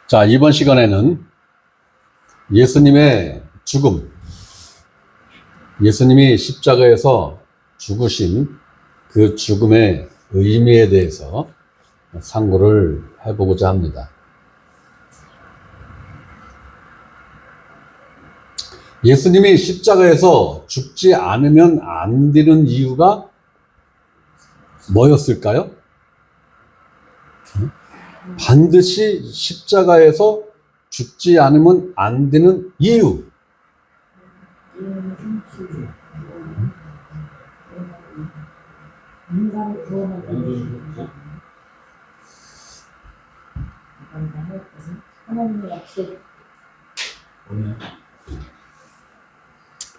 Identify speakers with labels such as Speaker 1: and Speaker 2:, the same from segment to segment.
Speaker 1: 자, 이번 시간에는 예수님의 죽음, 예수님이 십자가에서 죽으신 그 죽음의 의미에 대해서 상고를 해보고자 합니다. 예수님이 십자가에서 죽지 않으면 안 되는 이유가 뭐였을까요? 반드시 십자가에서 죽지 않으면 안 되는 이유.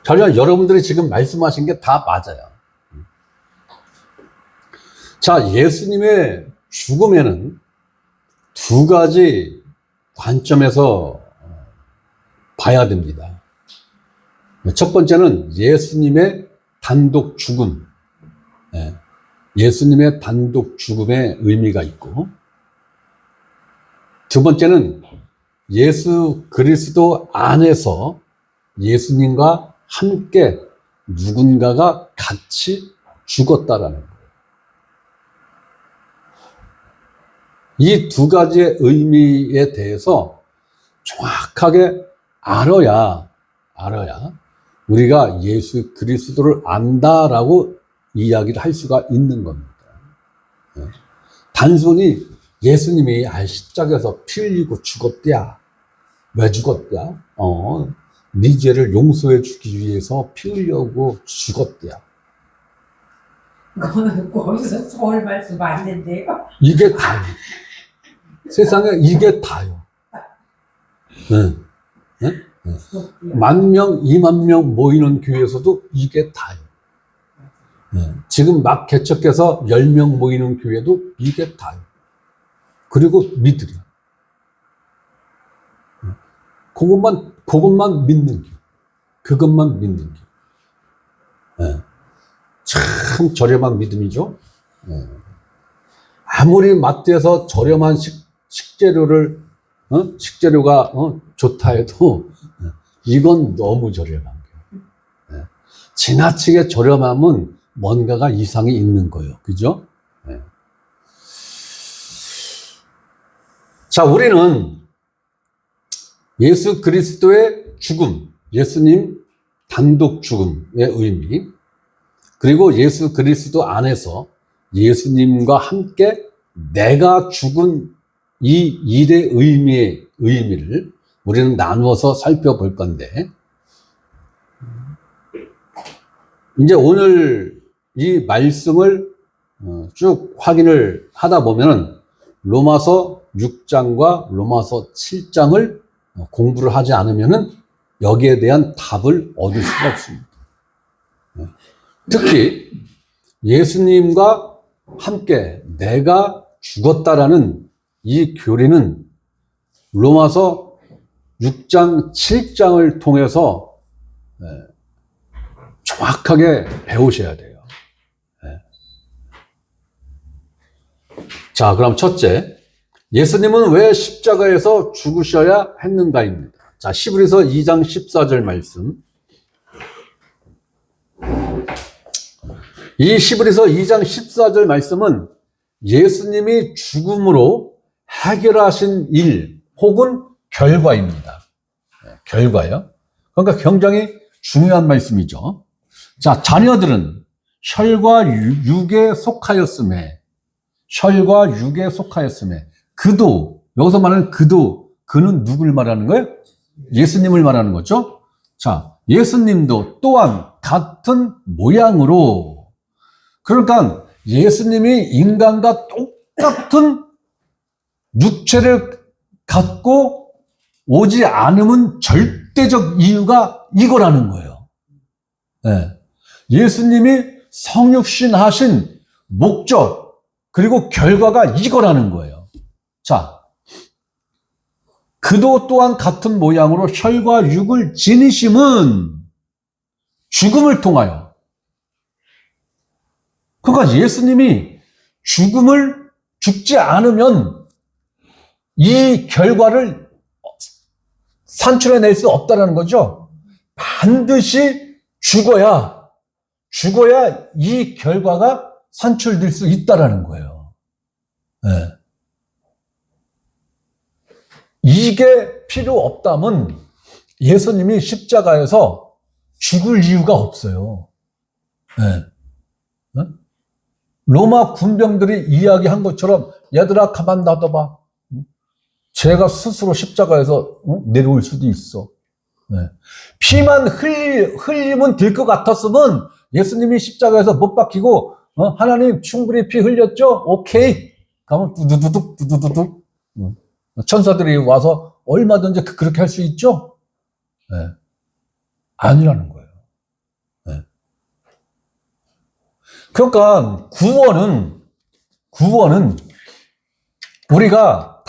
Speaker 1: 전혀 여러분들이 지금 말씀하신 게 다 맞아요. 자, 예수님의 죽음에는 두 가지 관점에서 봐야 됩니다. 첫 번째는 예수님의 단독 죽음. 예수님의 단독 죽음의 의미가 있고, 두 번째는 예수 그리스도 안에서 예수님과 함께 누군가가 같이 죽었다라는 거예요. 이 두 가지의 의미에 대해서 정확하게 알아야 우리가 예수 그리스도를 안다라고 이야기를 할 수가 있는 겁니다. 단순히 예수님이 십자가에서 피 흘리고 죽었대야. 왜 죽었대야? 네 죄를 용서해 주기 위해서 피 흘려고 죽었대야.
Speaker 2: 그거는 거기서 서울 말씀 안 된대요.
Speaker 1: 이게 다요. 세상에 이게 다요. 만 명, 2만 명 모이는 교회에서도 이게 다요. 지금 막 개척해서 10명 모이는 교회도 이게 다요. 그리고 믿으려. 그것만 믿는 게. 그것만 믿는 게. 참 저렴한 믿음이죠. 아무리 마트에서 저렴한 식재료가 좋다 해도 이건 너무 저렴한 거예요. 지나치게 저렴하면 뭔가가 이상이 있는 거예요. 그죠? 자, 우리는 예수 그리스도의 죽음, 예수님 단독 죽음의 의미, 그리고 예수 그리스도 안에서 예수님과 함께 내가 죽은 이 일의 의미를 우리는 나누어서 살펴볼 건데, 이제 오늘 이 말씀을 쭉 확인을 하다 보면은 로마서 6장과 로마서 7장을 공부를 하지 않으면은 여기에 대한 답을 얻을 수가 없습니다. 특히 예수님과 함께 내가 죽었다라는 이 교리는 로마서 6장, 7장을 통해서 정확하게 배우셔야 돼요. 자, 그럼 첫째, 예수님은 왜 십자가에서 죽으셔야 했는가입니다. 자, 히브리서 2장 14절 말씀. 이 히브리서 2장 14절 말씀은 예수님이 죽음으로 해결하신 일 혹은 결과입니다. 결과요. 그러니까 굉장히 중요한 말씀이죠. 자, 자녀들은 혈과 육에 속하였음에 그도, 여기서 말하는 그는 누굴 말하는 거예요? 예수님을 말하는 거죠. 자, 예수님도 또한 같은 모양으로, 그러니까 예수님이 인간과 똑같은 육체를 갖고 오지 않으면 절대적 이유가 이거라는 거예요. 예수님이 성육신 하신 목적, 그리고 결과가 이거라는 거예요. 자, 그도 또한 같은 모양으로 혈과 육을 지니심은 죽음을 통하여. 그러니까 예수님이 죽지 않으면 이 결과를 산출해낼 수 없다는 거죠. 반드시 죽어야 이 결과가 산출될 수 있다는 거예요. 네. 이게 필요 없다면 예수님이 십자가에서 죽을 이유가 없어요. 네. 네? 로마 군병들이 이야기한 것처럼 얘들아 가만 놔둬봐. 제가 스스로 십자가에서 내려올 수도 있어. 네. 피만 흘리면 될 것 같았으면 예수님이 십자가에서 못 박히고 하나님 충분히 피 흘렸죠? 오케이. 가면 두두두둑 천사들이 와서 얼마든지 그렇게 할 수 있죠? 네. 아니라는 거예요. 네. 그러니까 구원은 우리가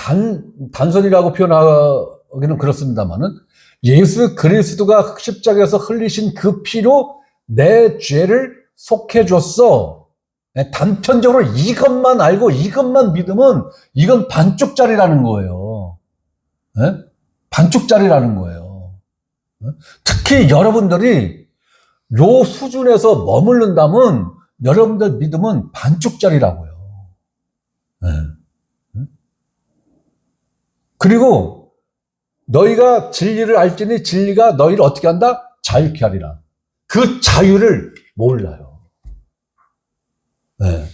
Speaker 1: 단순이라고 표현하기는 그렇습니다만은 예수 그리스도가 십자가에서 흘리신 그 피로 내 죄를 속해줬어. 단편적으로 이것만 알고 이것만 믿으면 이건 반쪽짜리라는 거예요. 네? 반쪽짜리라는 거예요. 특히 여러분들이 요 수준에서 머무른다면 여러분들 믿음은 반쪽짜리라고요. 네. 그리고 너희가 진리를 알지니 진리가 너희를 어떻게 한다? 자유케 하리라. 그 자유를 몰라요. 네.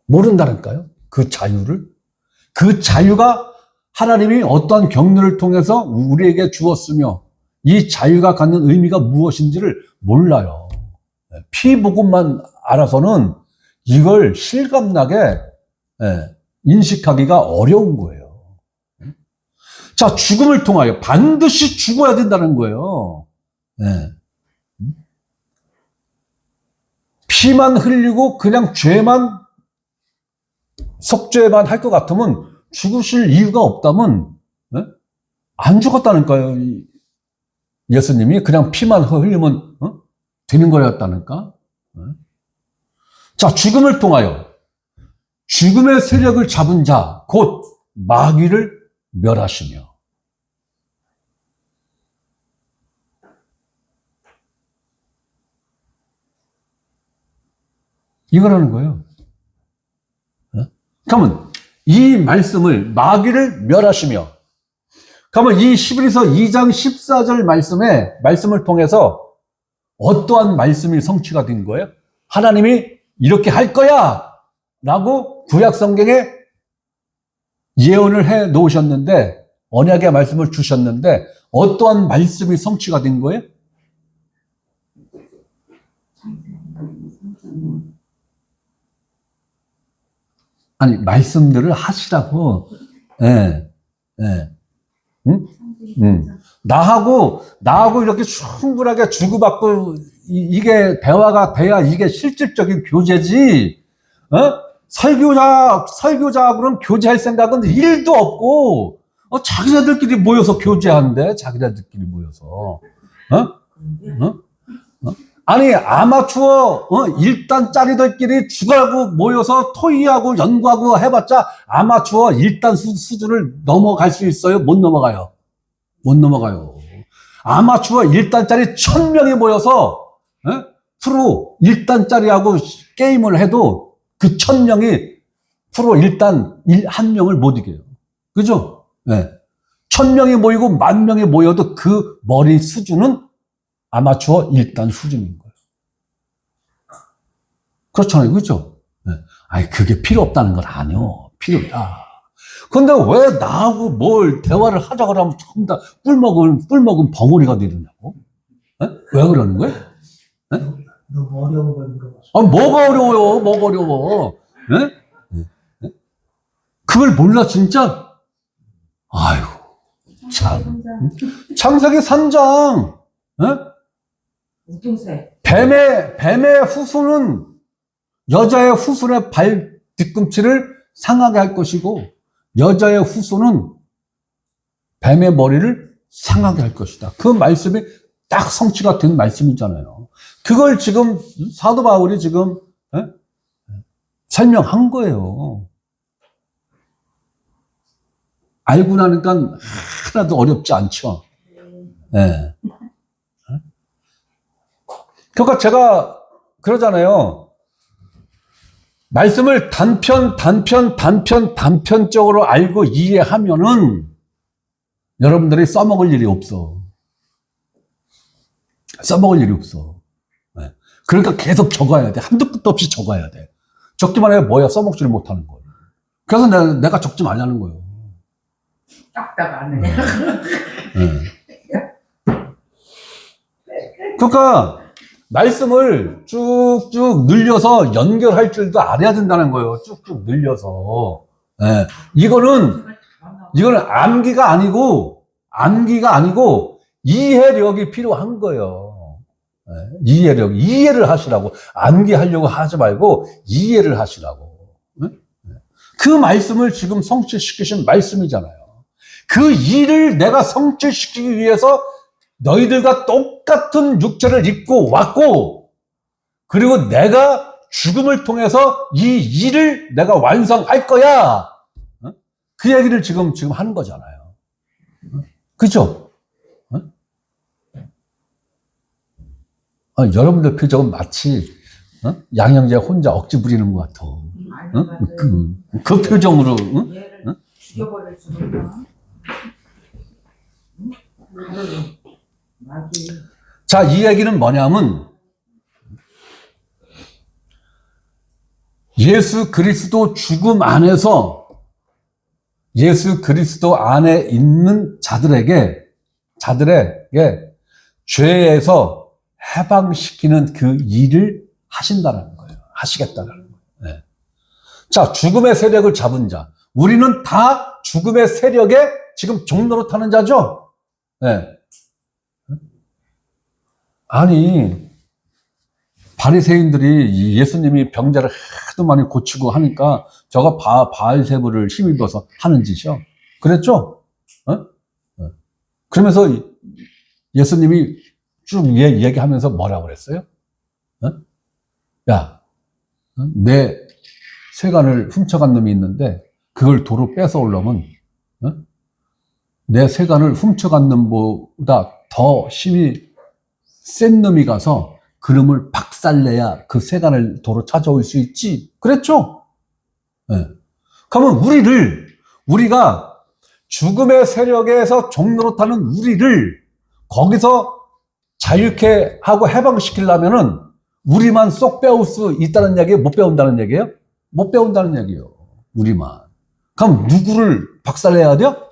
Speaker 1: 모른다니까요. 그 자유를. 그 자유가 하나님이 어떠한 경륜을 통해서 우리에게 주었으며 이 자유가 갖는 의미가 무엇인지를 몰라요. 피복음만 알아서는 이걸 실감나게 인식하기가 어려운 거예요. 자, 죽음을 통하여 반드시 죽어야 된다는 거예요. 네. 피만 흘리고 그냥 죄만 속죄만 할 것 같으면 죽으실 이유가 없다면 안 죽었다니까요. 예수님이 그냥 피만 흘리면 되는 거였다니까. 자, 죽음을 통하여 죽음의 세력을 잡은 자, 곧 마귀를 멸하시며. 이거라는 거예요. 그러면 이 말씀을 마귀를 멸하시며, 그러면 이 히브리서 2장 14절 말씀을 통해서 어떠한 말씀이 성취가 된 거예요? 하나님이 이렇게 할 거야! 라고 구약 성경에 예언을 해 놓으셨는데, 언약의 말씀을 주셨는데, 어떠한 말씀이 성취가 된 거예요? 아니, 말씀들을 하시라고. 예, 예. 응? 나하고 이렇게 충분하게 주고받고, 이게 대화가 돼야 이게 실질적인 교제지, 설교자하고는 교제할 생각은 1도 없고, 자기네들끼리 모여서 교제한대, 자기네들끼리 모여서. 아니, 아마추어, 1단짜리들끼리 죽어가고 모여서 토의하고 연구하고 해봤자 아마추어 1단 수준을 넘어갈 수 있어요? 못 넘어가요. 못 넘어가요. 아마추어 1단짜리 1000명이 모여서, 프로 1단짜리하고 게임을 해도 그 1000명이 프로 1단 1명을 못 이겨요. 그죠? 네. 1000명이 모이고 10,000명이 모여도 그 머리 수준은 아마추어 1단 수준인 거예요. 그렇잖아요. 그죠? 네. 아니, 그게 필요 없다는 건 아니요. 필요다. 근데 왜 나하고 뭘 대화를 하자고 하면 전부 다 꿀먹은 벙어리가 되느냐고? 네? 왜 그러는 거예요? 네?
Speaker 3: 너무 어려운 걸 물어봤어.
Speaker 1: 아, 뭐가 어려워요? 뭐가 어려워? 네? 네? 그걸 몰라, 진짜? 아유, 참. 창세기 3장. 네?
Speaker 2: 우등새.
Speaker 1: 뱀의 후손은 여자의 후손의 발 뒤꿈치를 상하게 할 것이고, 여자의 후손은 뱀의 머리를 상하게 할 것이다. 그 말씀이 딱 성취가 된 말씀이잖아요. 그걸 지금 사도 바울이 지금 설명한 거예요. 알고 나니까 하나도 어렵지 않죠. 예. 그러니까 제가 그러잖아요. 말씀을 단편적으로 알고 이해하면은 여러분들이 써먹을 일이 없어. 써먹을 일이 없어. 네. 그러니까 계속 적어야 돼. 한두 끝도 없이 적어야 돼. 적기만 해야 뭐야? 써먹지를 못하는 거예요. 그래서 내가 적지 말라는 거예요.
Speaker 2: 딱딱하네.
Speaker 1: 네. 그러니까 말씀을 쭉쭉 늘려서 연결할 줄도 알아야 된다는 거예요. 쭉쭉 늘려서. 네. 이거는 암기가 아니고 이해력이 필요한 거예요. 네. 이해를 하시라고. 암기하려고 하지 말고 이해를 하시라고. 네? 그 말씀을 지금 성취시키신 말씀이잖아요. 그 일을 내가 성취시키기 위해서 너희들과 똑같은 육체를 입고 왔고, 그리고 내가 죽음을 통해서 이 일을 내가 완성할 거야. 그 얘기를 지금 하는 거잖아요. 그죠? 여러분들 표정은 마치 양형제 혼자 억지 부리는 것 같아. 그 표정으로.
Speaker 2: 얘를 죽여버릴 수는 없나?
Speaker 1: 자, 이 얘기는 뭐냐면 예수 그리스도 죽음 안에서 예수 그리스도 안에 있는 자들에게 죄에서 해방시키는 그 일을 하신다는 거예요. 하시겠다는 거예요. 네. 자, 죽음의 세력을 잡은 자. 우리는 다 죽음의 세력에 지금 종로로 타는 자죠? 네. 아니, 바리새인들이 예수님이 병자를 하도 많이 고치고 하니까 저거 바알세부를 힘입어서 하는 짓이요. 그랬죠? 그러면서 예수님이 쭉 얘기하면서 뭐라고 그랬어요? 야, 내 세간을 훔쳐간 놈이 있는데 그걸 도로 뺏어오려면 내 세간을 훔쳐간 놈보다 더 힘이 센 놈이 가서 그 놈을 박살내야 그 세간을 도로 찾아올 수 있지. 그랬죠? 네. 그러면 우리가 죽음의 세력에서 종노릇하는 우리를 거기서 자유케 하고 해방시키려면은 우리만 쏙 빼올 수 있다는 얘기예요? 못 빼온다는 얘기예요? 못 빼온다는 얘기예요. 우리만. 그럼 누구를 박살내야 돼요?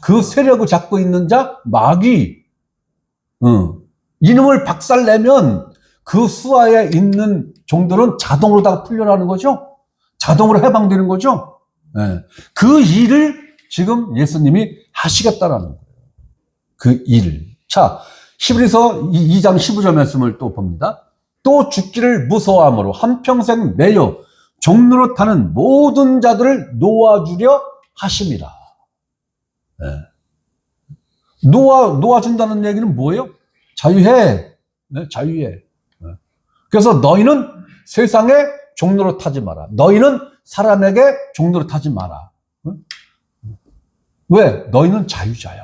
Speaker 1: 그 세력을 잡고 있는 자, 마귀. 이놈을 박살내면 그 수하에 있는 종들은 자동으로 다 풀려나는 거죠? 자동으로 해방되는 거죠? 네. 그 일을 지금 예수님이 하시겠다라는 거예요. 그 일을. 자, 히브리서 2장 15절 말씀을 또 봅니다. 또 죽기를 무서워함으로 한평생 매여 종로로 타는 모든 자들을 놓아주려 하심이라. 네. 놓아준다는 얘기는 뭐예요? 자유해. 네, 자유해. 네. 그래서 너희는 세상에 종로로 타지 마라. 너희는 사람에게 종로로 타지 마라. 네? 왜? 너희는 자유자야.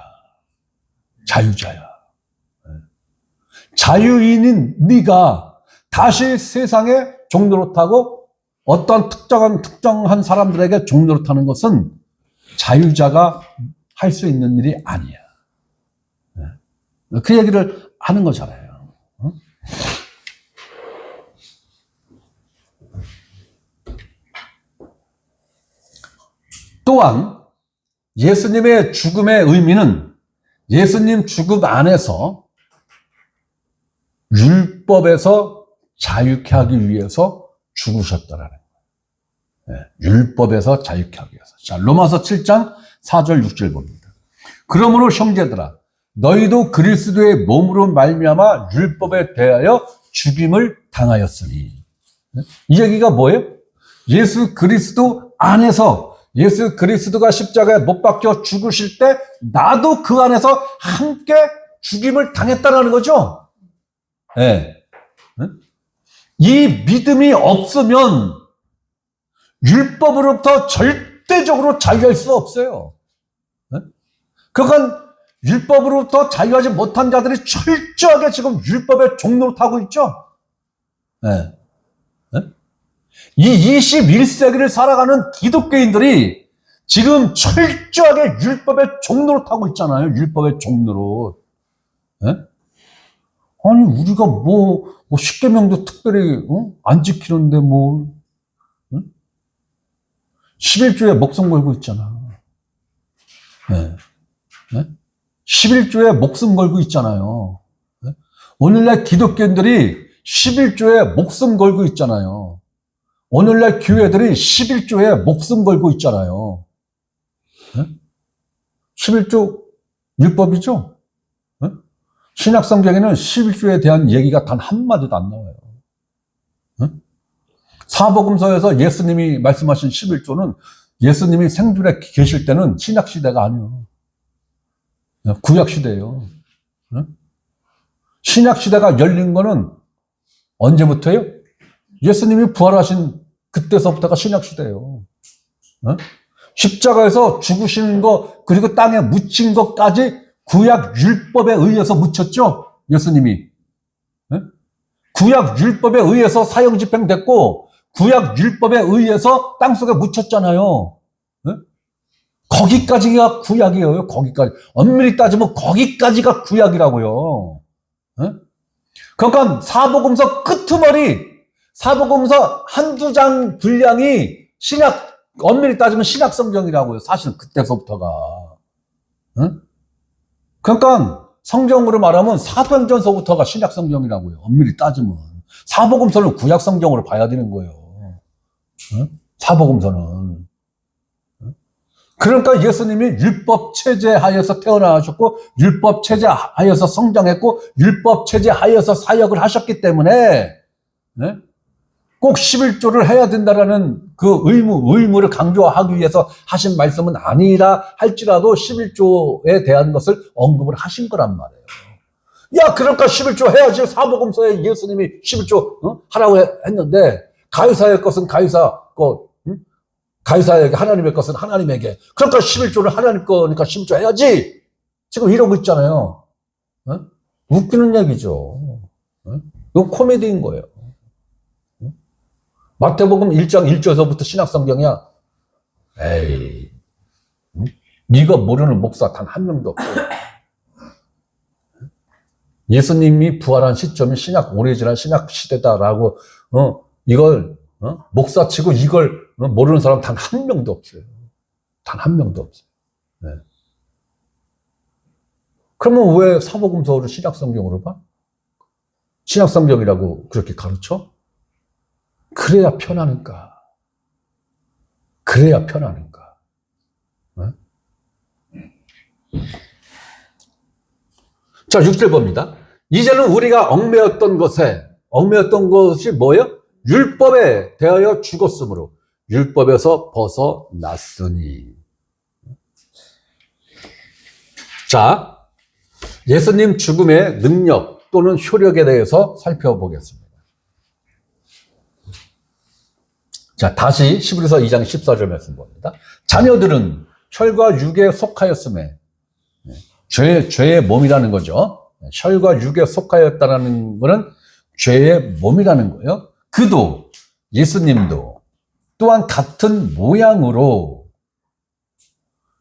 Speaker 1: 자유자야. 네. 자유인인 네가 다시 세상에 종로로 타고 어떤 특정한 사람들에게 종로로 타는 것은 자유자가 할 수 있는 일이 아니야. 네. 그 얘기를 하는 거잖아요. 또한 예수님의 죽음의 의미는 예수님 죽음 안에서 율법에서 자유케 하기 위해서 죽으셨다라는 거예요. 네, 율법에서 자유케 하기 위해서. 자, 로마서 7장 4절 6절 봅니다. 그러므로 형제들아 너희도 그리스도의 몸으로 말미암아 율법에 대하여 죽임을 당하였으니. 이 얘기가 뭐예요? 예수 그리스도 안에서 예수 그리스도가 십자가에 못 박혀 죽으실 때 나도 그 안에서 함께 죽임을 당했다는 거죠. 네. 이 믿음이 없으면 율법으로부터 절대적으로 자유할 수 없어요. 그러니까 율법으로부터 자유하지 못한 자들이 철저하게 지금 율법의 종로를 타고 있죠. 네. 이 21세기를 살아가는 기독교인들이 지금 철저하게 율법의 종로를 타고 있잖아요. 율법의 종로로. 아니 우리가 뭐 십계명도 특별히 안 지키는데 뭐 11조에 목숨 걸고 있잖아. 11조에 목숨 걸고 있잖아요. 오늘날 기독교인들이 11조에 목숨 걸고 있잖아요. 오늘날 교회들이 11조에 목숨 걸고 있잖아요. 11조 율법이죠. 신약성경에는 11조에 대한 얘기가 단 한마디도 안 나와요. 사복음서에서 예수님이 말씀하신 11조는 예수님이 생존에 계실 때는 신약시대가 아니에요. 구약시대예요. 신약시대가 열린 거는 언제부터예요? 예수님이 부활하신 그때서부터가 신약시대예요. 십자가에서 죽으시는 거 그리고 땅에 묻힌 것까지 구약 율법에 의해서 묻혔죠. 예수님이. 구약 율법에 의해서 사형 집행됐고 구약 율법에 의해서 땅속에 묻혔잖아요. 거기까지가 구약이에요. 거기까지. 엄밀히 따지면 거기까지가 구약이라고요. 그러니까 사복음서 끄트머리, 사복음서 한두 장 분량이 엄밀히 따지면 신약 성경이라고요. 사실은 그때서부터가. 그러니까 성경으로 말하면 사도행전서부터가 신약 성경이라고요. 엄밀히 따지면. 사복음서는 구약 성경으로 봐야 되는 거예요. 사복음서는. 그러니까 예수님이 율법 체제 하에서 태어나셨고 율법 체제 하에서 성장했고 율법 체제 하에서 사역을 하셨기 때문에 꼭 11조를 해야 된다라는 그 의무를 강조하기 위해서 하신 말씀은 아니라 할지라도 11조에 대한 것을 언급을 하신 거란 말이에요. 야, 그러니까 11조 해야지. 사복음서에 예수님이 11조 하라고 했는데 가이사의 것은 가이사 것, 가이사에게, 하나님의 것은 하나님에게. 그러니까 11조는 하나님 거니까 11조 해야지. 지금 이러고 있잖아요. 웃기는 얘기죠. 이건 코미디인 거예요. 마태복음 1장 1절서부터 신약성경이야. 에이, 네가 모르는 목사 단 한 명도 없어. 예수님이 부활한 시점이 오래 지난 신약 시대다라고 이걸 목사치고 이걸 모르는 사람 단 한 명도 없어요. 단 한 명도 없어요. 네. 그러면 왜 사복음서를 신약성경으로 봐? 신약성경이라고 그렇게 가르쳐? 그래야 편하니까. 그래야 편하니까. 네? 자, 6절 봅니다. 이제는 우리가 얽매였던 것이 뭐예요? 율법에 대하여 죽었으므로 율법에서 벗어났으니. 자, 예수님 죽음의 능력 또는 효력에 대해서 살펴보겠습니다. 자, 다시 히브리서 2장 14절 말씀 봅니다. 자녀들은 혈과 육에 속하였음에, 죄의 몸이라는 거죠. 혈과 육에 속하였다는 것은 죄의 몸이라는 거예요. 그도, 예수님도 또한 같은 모양으로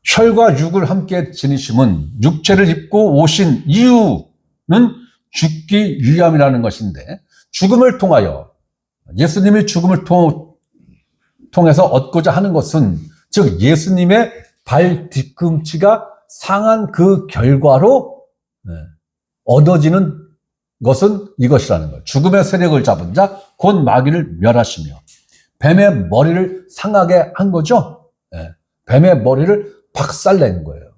Speaker 1: 혈과 육을 함께 지니심은 육체를 입고 오신 이유는 죽기 위함이라는 것인데, 죽음을 통하여, 예수님이 죽음을 통해서 얻고자 하는 것은, 즉 예수님의 발 뒤꿈치가 상한 그 결과로 얻어지는 것은 이것이라는 거예요. 죽음의 세력을 잡은 자, 곧 마귀를 멸하시며 뱀의 머리를 상하게 한 거죠. 뱀의 머리를 박살낸 거예요.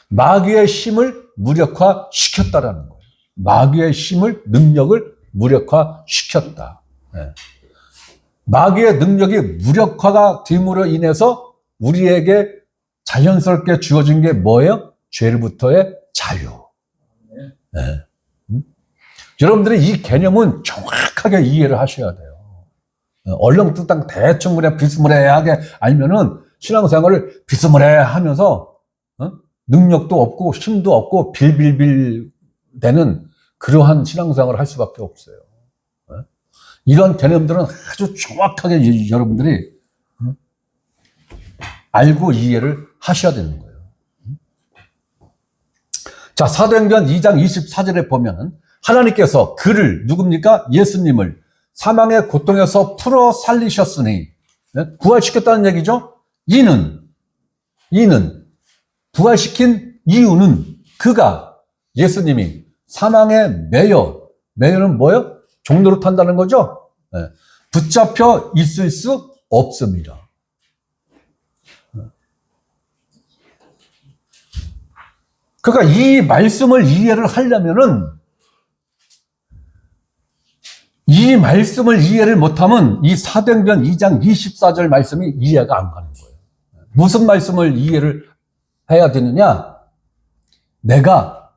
Speaker 1: 마귀의 힘을 무력화시켰다라는 거예요. 마귀의 힘을, 능력을 무력화시켰다. 마귀의 능력이 무력화가 됨으로 인해서 우리에게 자연스럽게 주어진 게 뭐예요? 죄로부터의 자유. 여러분들이 이 개념은 정확하게 이해를 하셔야 돼요. 얼렁뚱땅 대충 그냥 비스무리하게 알면은 신앙생활을 비스무리하면서 능력도 없고 힘도 없고 빌빌빌 되는 그러한 신앙생활을 할 수밖에 없어요. 이런 개념들은 아주 정확하게 여러분들이 알고 이해를 하셔야 되는 거예요. 자, 사도행전 2장 24절에 보면은 하나님께서 그를 누굽니까? 예수님을 사망의 고통에서 풀어 살리셨으니 부활시켰다는 얘기죠. 이는 부활시킨 이유는 그가 예수님이 사망에 매여는 뭐예요? 종로를 탄다는 거죠. 붙잡혀 있을 수 없습니다. 그러니까 이 말씀을 이해를 하려면은 이 말씀을 이해를 못하면 이 사도행전 2장 24절 말씀이 이해가 안 가는 거예요. 무슨 말씀을 이해를 해야 되느냐? 내가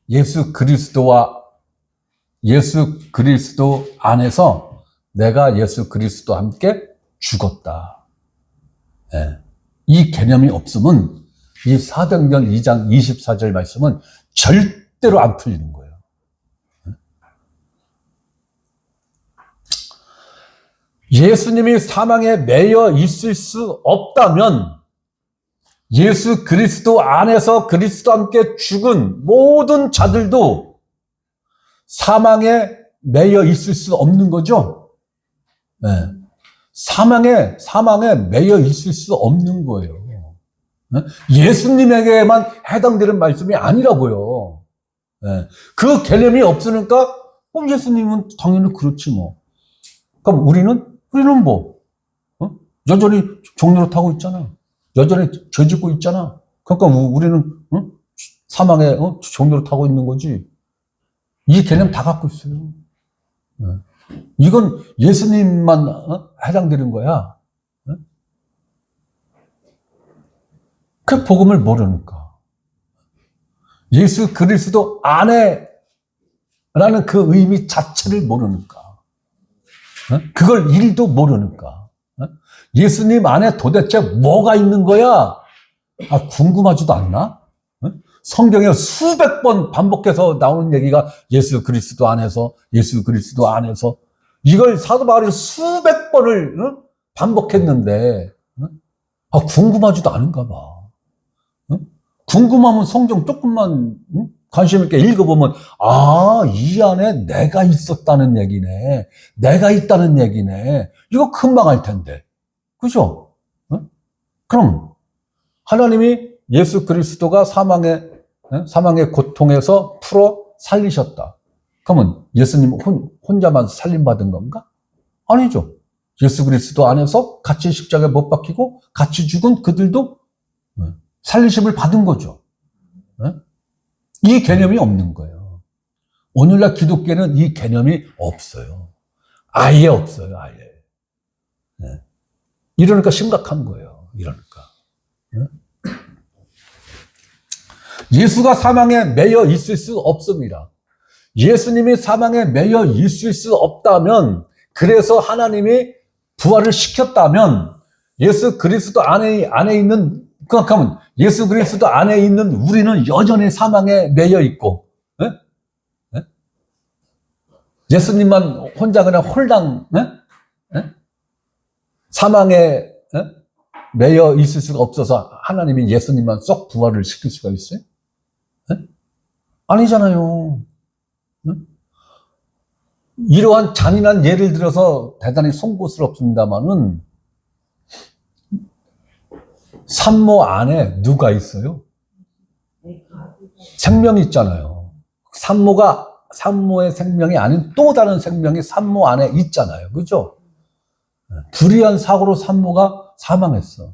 Speaker 1: 예수 그리스도 안에서 내가 예수 그리스도와 함께 죽었다. 이 개념이 없으면 이 사도행전 2장 24절 말씀은 절대로 안 풀리는 거예요. 예수님이 사망에 매여 있을 수 없다면 예수 그리스도 안에서 그리스도와 함께 죽은 모든 자들도 사망에 매여 있을 수 없는 거죠. 사망에 매여 있을 수 없는 거예요. 예수님에게만 해당되는 말씀이 아니라고요. 그 개념이 없으니까 예수님은 당연히 그렇지 뭐. 그럼 우리는 뭐 여전히 종로를 타고 있잖아. 여전히 죄 짓고 있잖아. 그러니까 우리는 사망에 종로를 타고 있는 거지. 이 개념 다 갖고 있어요. 이건 예수님만 해당되는 거야. 그 복음을 모르니까. 예수 그리스도 안에 라는 그 의미 자체를 모르니까. 그걸 일도 모르니까. 예수님 안에 도대체 뭐가 있는 거야? 궁금하지도 않나? 성경에 수백 번 반복해서 나오는 얘기가 예수 그리스도 안에서, 예수 그리스도 안에서. 이걸 사도 바울이 수백 번을 반복했는데, 궁금하지도 않은가 봐. 궁금하면 성경 조금만 관심 있게 읽어보면 이 안에 내가 있었다는 얘기네. 내가 있다는 얘기네. 이거 금방 알 텐데. 그죠? 그럼 하나님이 예수 그리스도가 사망의 고통에서 풀어 살리셨다. 그러면 예수님 혼자만 살림받은 건가? 아니죠. 예수 그리스도 안에서 같이 십자가에 못 박히고 같이 죽은 그들도 살리심을 받은 거죠. 이 개념이 없는 거예요. 오늘날 기독교는 이 개념이 없어요. 아예 없어요, 아예. 이러니까 심각한 거예요. 이러니까. 예수가 사망에 매여 있을 수 없습니다. 예수님이 사망에 매여 있을 수 없다면, 그래서 하나님이 부활을 시켰다면, 예수 그리스도 안에 있는, 그러면 예수 그리스도 안에 있는 우리는 여전히 사망에 매여 있고, 예수님만 혼자 그냥 홀랑 사망에 매여 있을 수가 없어서 하나님이 예수님만 쏙 부활을 시킬 수가 있어요? 아니잖아요. 이러한 잔인한 예를 들어서 대단히 송구스럽습니다만은 산모 안에 누가 있어요? 생명이 있잖아요. 산모의 생명이 아닌 또 다른 생명이 산모 안에 있잖아요. 그죠? 불의한 사고로 산모가 사망했어.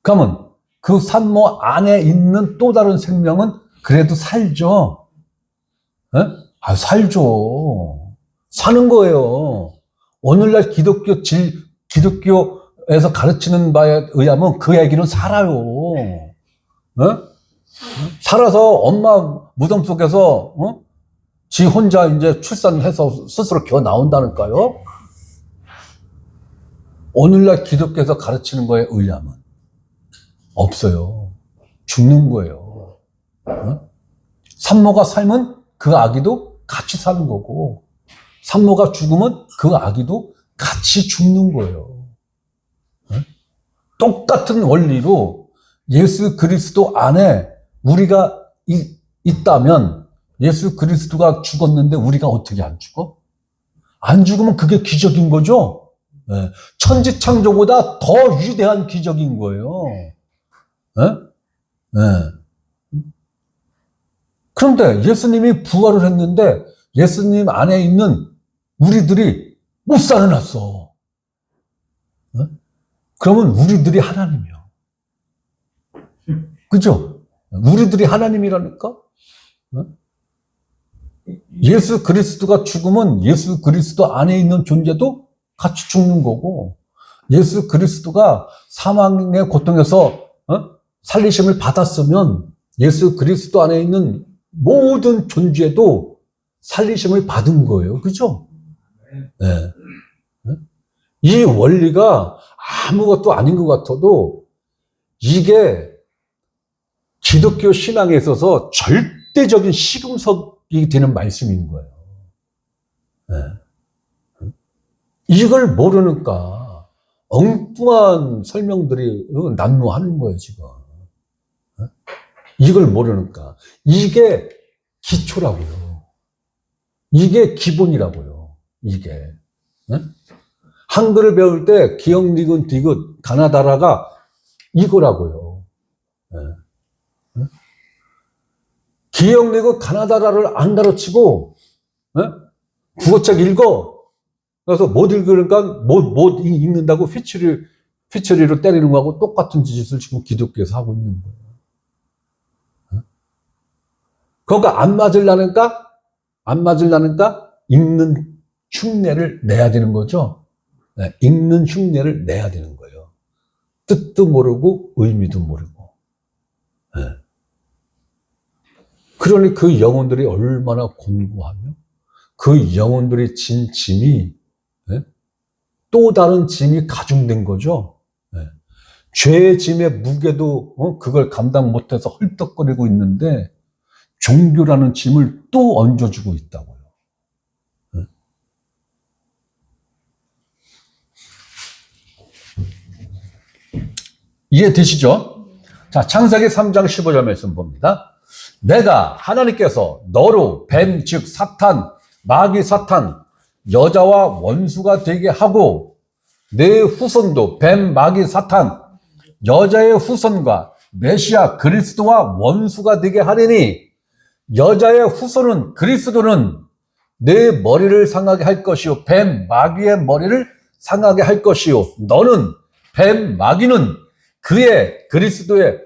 Speaker 1: 그러면 그 산모 안에 있는 또 다른 생명은 그래도 살죠. 살죠. 사는 거예요. 오늘날 기독교에서 가르치는 바에 의하면 그 애기는 살아요. 살아서 엄마 무덤 속에서 지 혼자 이제 출산해서 스스로 기어 나온다니까요. 오늘날 기독교에서 가르치는 거에 의하면 없어요. 죽는 거예요. 산모가 살면 그 아기도 같이 사는 거고, 산모가 죽으면 그 아기도 같이 죽는 거예요. 똑같은 원리로 예수 그리스도 안에 우리가 있다면, 예수 그리스도가 죽었는데 우리가 어떻게 안 죽어? 안 죽으면 그게 기적인 거죠? 천지창조보다 더 위대한 기적인 거예요. 그런데 예수님이 부활을 했는데 예수님 안에 있는 우리들이 못 살아났어. 그러면 우리들이 하나님이야. 그죠? 우리들이 하나님이라니까? 예수 그리스도가 죽으면 예수 그리스도 안에 있는 존재도 같이 죽는 거고, 예수 그리스도가 사망의 고통에서 살리심을 받았으면 예수 그리스도 안에 있는 모든 존재도 살리심을 받은 거예요. 그죠? 네. 이 원리가 아무것도 아닌 것 같아도 이게 기독교 신앙에 있어서 절대적인 시금석이 되는 말씀인 거예요. 네. 이걸 모르니까 엉뚱한 설명들이 난무하는 거예요, 지금. 이걸 모르니까. 이게 기초라고요. 이게 기본이라고요. 이게. 한글을 배울 때 기역, 니은, 디귿, 가나다라가 이거라고요. 기역, 니은, 가나다라를 안 가르치고 국어책 읽어. 그래서 못 읽으니까 못 읽는다고 휘처리로 때리는 거하고 똑같은 짓을 지금 기독교에서 하고 있는 거예요. 그러니까 안 맞으려니까 읽는 흉내를 내야 되는 거죠. 네, 읽는 흉내를 내야 되는 거예요. 뜻도 모르고 의미도 모르고. 네. 그러니 그 영혼들이 얼마나 곤고하며 그 영혼들이 진 짐이 또 다른 짐이 가중된 거죠. 죄의 짐의 무게도 그걸 감당 못해서 헐떡거리고 있는데 종교라는 짐을 또 얹어주고 있다고요. 이해되시죠? 자, 창세기 3장 15절 말씀 봅니다. 내가 하나님께서 너로 뱀, 즉 사탄, 마귀 사탄, 여자와 원수가 되게 하고 내 후손도 뱀, 마귀 사탄, 여자의 후손과 메시아 그리스도와 원수가 되게 하리니 여자의 후손은 그리스도는 내 머리를 상하게 할 것이요 뱀, 마귀의 머리를 상하게 할 것이요 너는 뱀, 마귀는 그의 그리스도의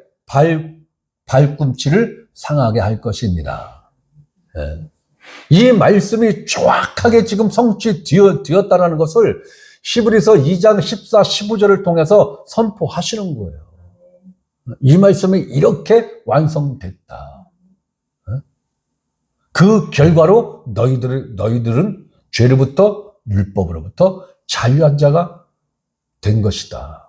Speaker 1: 발꿈치를 상하게 할 것입니다. 이 말씀이 정확하게 지금 성취되었다는 것을 히브리서 2장 14, 15절을 통해서 선포하시는 거예요. 이 말씀이 이렇게 완성됐다. 그 결과로 너희들은 죄로부터 율법으로부터 자유한 자가 된 것이다.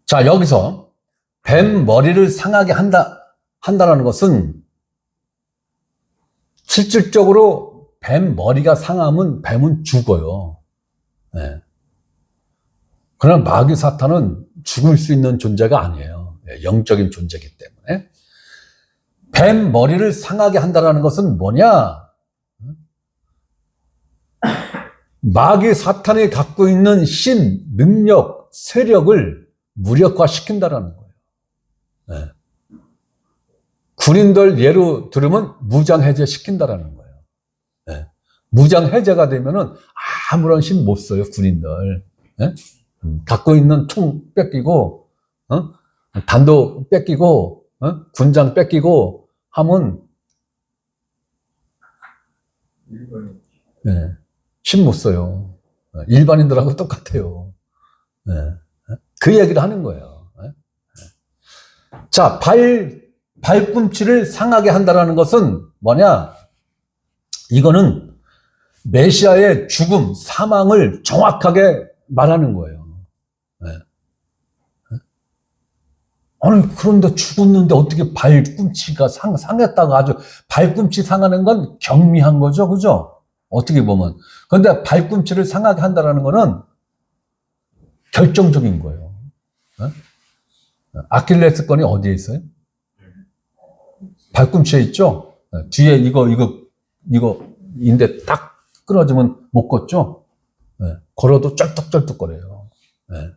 Speaker 1: 자, 여기서 뱀 머리를 상하게 한다라는 것은 실질적으로 뱀 머리가 상하면 뱀은 죽어요. 네. 그러나 마귀 사탄은 죽을 수 있는 존재가 아니에요. 영적인 존재이기 때문에. 뱀 머리를 상하게 한다라는 것은 뭐냐? 마귀 사탄이 갖고 있는 힘, 능력, 세력을 무력화시킨다라는 거예요. 네. 군인들 예로 들으면 무장해제 시킨다라는 거예요. 네. 무장해제가 되면은 아무런 힘 못 써요, 군인들. 네? 갖고 있는 총 뺏기고, 단도 뺏기고, 군장 뺏기고 하면, 네. 힘 못 써요. 일반인들하고 똑같아요. 네. 그 얘기를 하는 거예요. 자, 발꿈치를 상하게 한다는 것은 뭐냐? 이거는 메시아의 죽음, 사망을 정확하게 말하는 거예요. 네. 아니, 그런데 죽었는데 어떻게 발꿈치가 상했다가 아주 발꿈치 상하는 건 경미한 거죠. 그죠? 어떻게 보면. 그런데 발꿈치를 상하게 한다는 거는 결정적인 거예요. 네? 아킬레스건이 어디에 있어요? 발꿈치에 있죠? 네. 뒤에 이거 인데 딱 끊어지면 못 걷죠? 네. 걸어도 쩔뚝쩔뚝거려요. 네.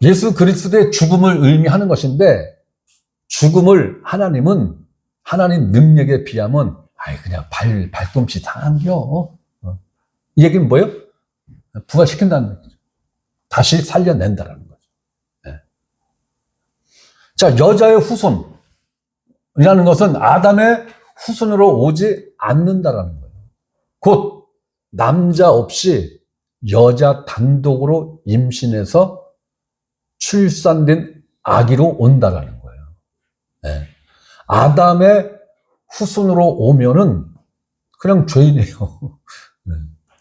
Speaker 1: 예수 그리스도의 죽음을 의미하는 것인데, 죽음을 하나님 능력에 비하면, 그냥 발꿈치 상한겨. 이 얘기는 뭐예요? 부활시킨다는 거죠. 다시 살려낸다는 거죠. 네. 자, 여자의 후손이라는 것은 아담의 후손으로 오지 않는다라는 거예요. 곧, 남자 없이 여자 단독으로 임신해서 출산된 아기로 온다라는 거예요. 네. 아담의 후손으로 오면은 그냥 죄인이에요. 네.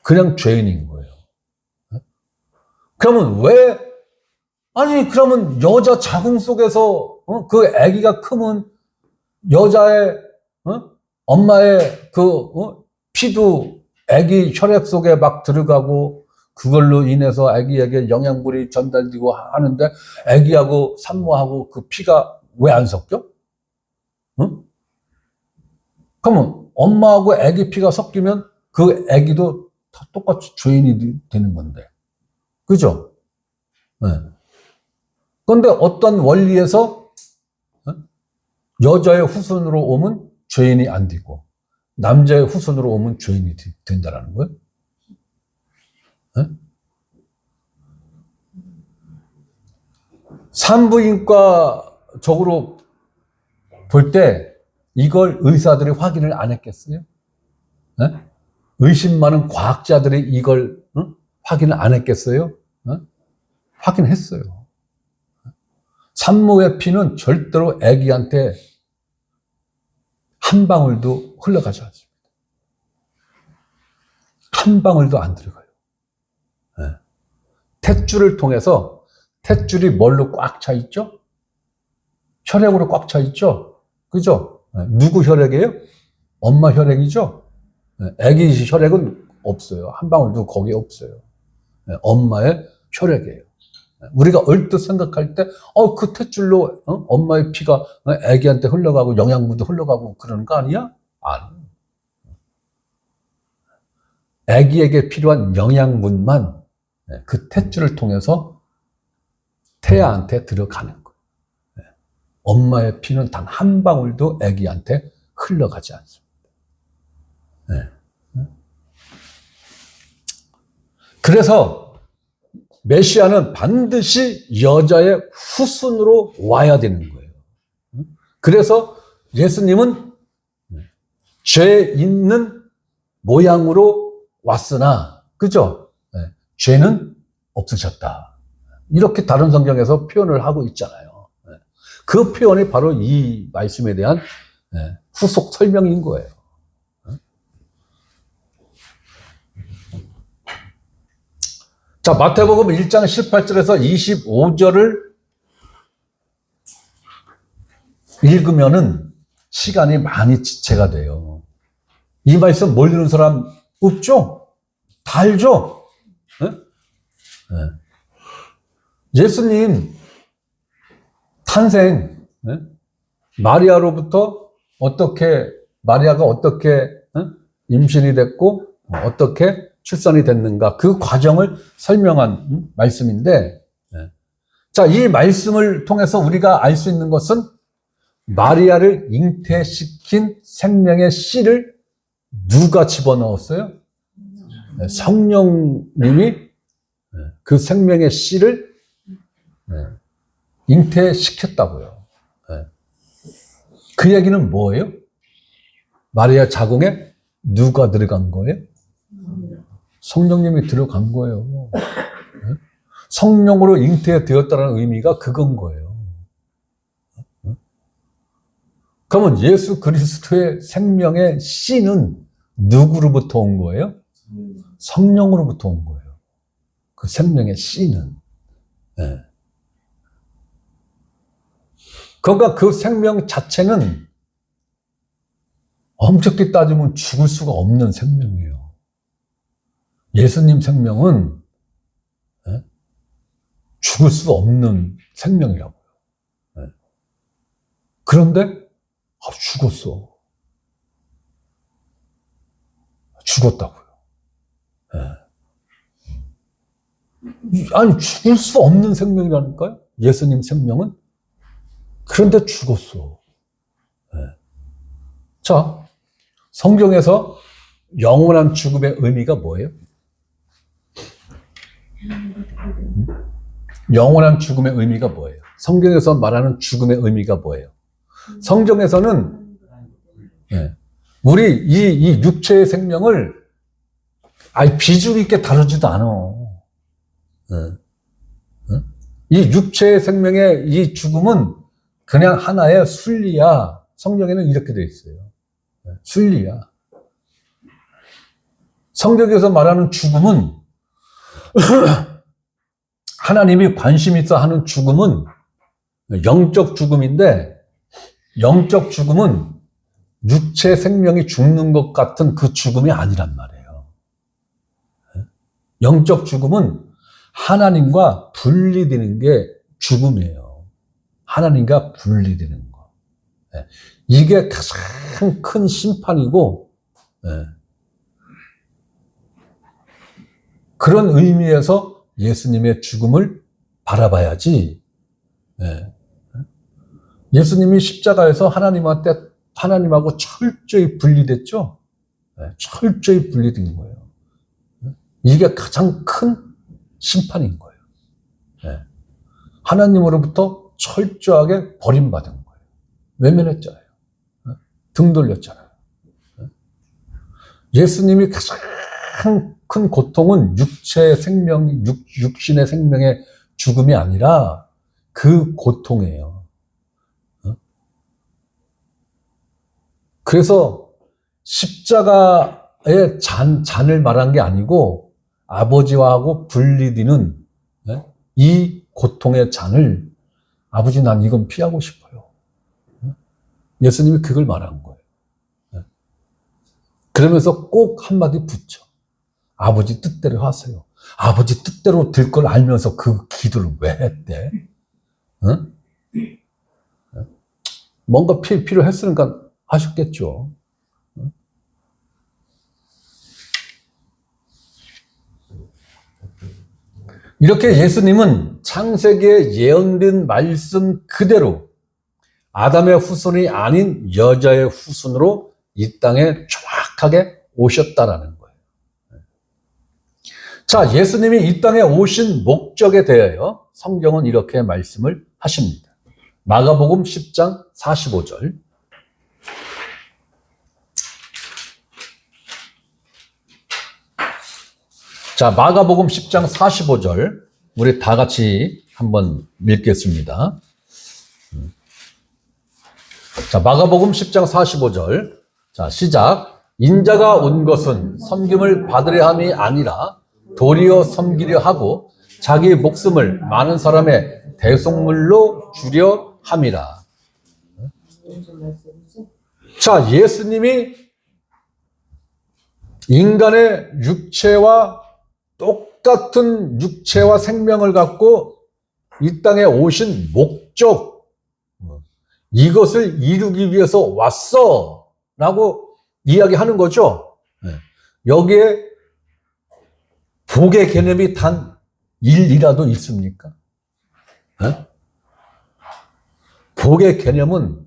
Speaker 1: 그냥 죄인인 거예요. 네. 그러면 그러면 여자 자궁 속에서 그 아기가 크면 여자의 엄마의 피도 아기 혈액 속에 막 들어가고 그걸로 인해서 아기에게 영양분이 전달되고 하는데 아기하고 산모하고 그 피가 왜 안 섞여? 응? 그러면 엄마하고 아기 피가 섞이면 그 아기도 다 똑같이 죄인이 되는 건데. 그죠? 네. 그런데 어떤 원리에서 여자의 후손으로 오면 죄인이 안 되고 남자의 후손으로 오면 죄인이 된다는 거예요? 네? 산부인과적으로 볼 때 이걸 의사들이 확인을 안 했겠어요? 네? 의심 많은 과학자들이 이걸 확인을 안 했겠어요? 네? 확인했어요. 산모의 피는 절대로 아기한테 한 방울도 흘러가지 않습니다. 한 방울도 안 들어가요. 네. 탯줄을 통해서 탯줄이 뭘로 꽉 차 있죠? 혈액으로 꽉 차 있죠? 그죠? 네. 누구 혈액이에요? 엄마 혈액이죠? 네. 아기 혈액은 없어요. 한 방울도 거기에 없어요. 네. 엄마의 혈액이에요. 우리가 얼뜻 생각할 때, 그 탯줄로 엄마의 피가 아기한테 흘러가고 영양분도 흘러가고 그러는 거 아니야? 아니에요. 아기에게 필요한 영양분만 그 탯줄을 통해서 태아한테 들어가는 거예요. 엄마의 피는 단 한 방울도 아기한테 흘러가지 않습니다. 그래서 메시아는 반드시 여자의 후손으로 와야 되는 거예요. 그래서 예수님은 죄 있는 모양으로 왔으나, 그죠? 죄는 없으셨다. 이렇게 다른 성경에서 표현을 하고 있잖아요. 그 표현이 바로 이 말씀에 대한 후속 설명인 거예요. 자, 마태복음 1장 18절에서 25절을 읽으면은 시간이 많이 지체가 돼요. 이 말씀 모르는 사람 없죠? 다 알죠? 네? 네. 예수님 탄생, 네? 마리아가 어떻게 임신이 됐고 어떻게 출산이 됐는가, 그 과정을 설명한 말씀인데, 자, 이 말씀을 통해서 우리가 알 수 있는 것은 마리아를 잉태시킨 생명의 씨를 누가 집어넣었어요? 성령님이 그 생명의 씨를 잉태시켰다고요. 그 얘기는 뭐예요? 마리아 자궁에 누가 들어간 거예요? 성령님이 들어간 거예요. 성령으로 잉태되었다는 의미가 그건 거예요. 그러면 예수 그리스도의 생명의 씨는 누구로부터 온 거예요? 성령으로부터 온 거예요. 그 생명의 씨는. 네. 그러니까 그 생명 자체는 엄격히 따지면 죽을 수가 없는 생명이에요. 예수님 생명은 죽을 수 없는 생명이라고요. 그런데 죽었어. 죽었다고요. 아니 죽을 수 없는 생명이라니까요. 예수님 생명은. 그런데 죽었어. 자, 성경에서 영원한 죽음의 의미가 뭐예요? 영원한 죽음의 의미가 뭐예요? 성경에서 말하는 죽음의 의미가 뭐예요? 성경에서는 우리 이 육체의 생명을 비중 있게 다루지도 않아. 이 육체의 생명의 이 죽음은 그냥 하나의 순리야. 성경에는 이렇게 되어 있어요. 순리야. 성경에서 말하는 죽음은 하나님이 관심 있어 하는 죽음은 영적 죽음인데, 영적 죽음은 육체 생명이 죽는 것 같은 그 죽음이 아니란 말이에요. 영적 죽음은 하나님과 분리되는 게 죽음이에요. 하나님과 분리되는 거. 이게 가장 큰 심판이고, 그런 의미에서 예수님의 죽음을 바라봐야지. 예수님이 십자가에서 하나님하고 철저히 분리됐죠? 철저히 분리된 거예요. 이게 가장 큰 심판인 거예요. 하나님으로부터 철저하게 버림받은 거예요. 외면했잖아요. 등 돌렸잖아요. 예수님이 가장 큰 고통은 육신의 생명의 죽음이 아니라 그 고통이에요. 그래서 십자가의 잔을 말한 게 아니고 아버지와하고 분리되는 이 고통의 잔을 아버지 난 이건 피하고 싶어요. 예수님이 그걸 말한 거예요. 그러면서 꼭 한마디 붙여. 아버지 뜻대로 하세요. 아버지 뜻대로 될 걸 알면서 그 기도를 왜 했대? 응? 뭔가 필요했으니까 하셨겠죠. 이렇게 예수님은 창세기에 예언된 말씀 그대로 아담의 후손이 아닌 여자의 후손으로 이 땅에 정확하게 오셨다라는 거예요. 자, 예수님이 이 땅에 오신 목적에 대하여 성경은 이렇게 말씀을 하십니다. 마가복음 10장 45절. 자, 마가복음 10장 45절. 우리 다 같이 한번 읽겠습니다. 자, 마가복음 10장 45절. 자, 시작. 인자가 온 것은 섬김을 받으려 함이 아니라 도리어 섬기려 하고 자기 목숨을 많은 사람의 대속물로 주려 함이라. 자, 예수님이 인간의 육체와 똑같은 육체와 생명을 갖고 이 땅에 오신 목적, 이것을 이루기 위해서 왔어 라고 이야기하는 거죠. 여기에 복의 개념이 단 1이라도 있습니까? 복의 개념은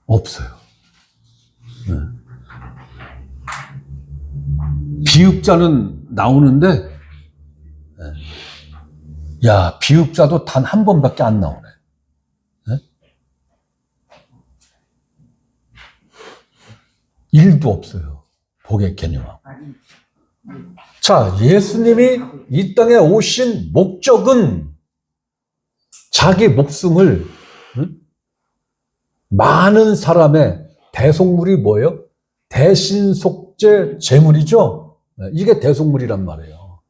Speaker 1: 없어요. 비읍자는 나오는데, 야, 비읍자도 단 한 번밖에 안 나오네. 일도 없어요. 복의 개념하고. 자, 예수님이 이 땅에 오신 목적은 자기 목숨을 많은 사람의 대속물이 뭐예요? 대신속죄 제물이죠. 이게 대속물이란 말이에요.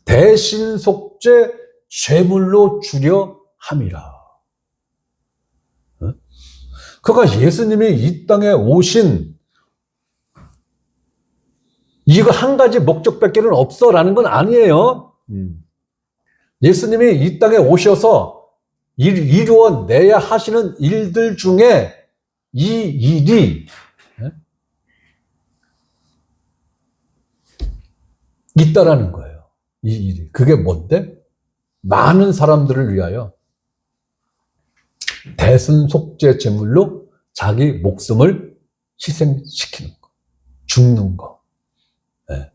Speaker 1: 대신속죄 제물로 주려 함이라. 그러니까 예수님이 이 땅에 오신 이거 한 가지 목적밖에는 없어라는 건 아니에요. 예수님이 이 땅에 오셔서 이루어내야 하시는 일들 중에 이 일이 있다라는 거예요. 이 일이. 그게 뭔데? 많은 사람들을 위하여 대승속죄 제물로 자기 목숨을 희생시키는 거. 죽는 거. 네.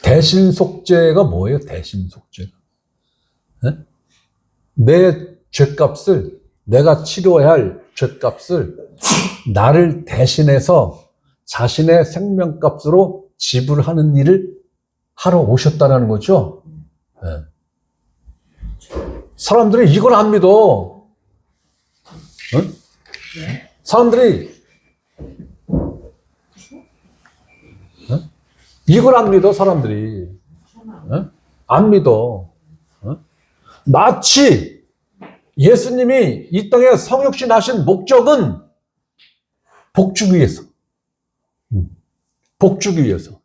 Speaker 1: 대신속죄가 뭐예요? 대신속죄가. 네? 내 죄값을, 내가 치러야 할 죄값을 나를 대신해서 자신의 생명값으로 지불하는 일을 하러 오셨다는 거죠. 네. 사람들이 이걸 안 믿어. 응? 사람들이 이걸 안 믿어. 사람들이 안 믿어. 마치 예수님이 이 땅에 성육신 하신 목적은 복 주기 위해서. 복 주기 위해서.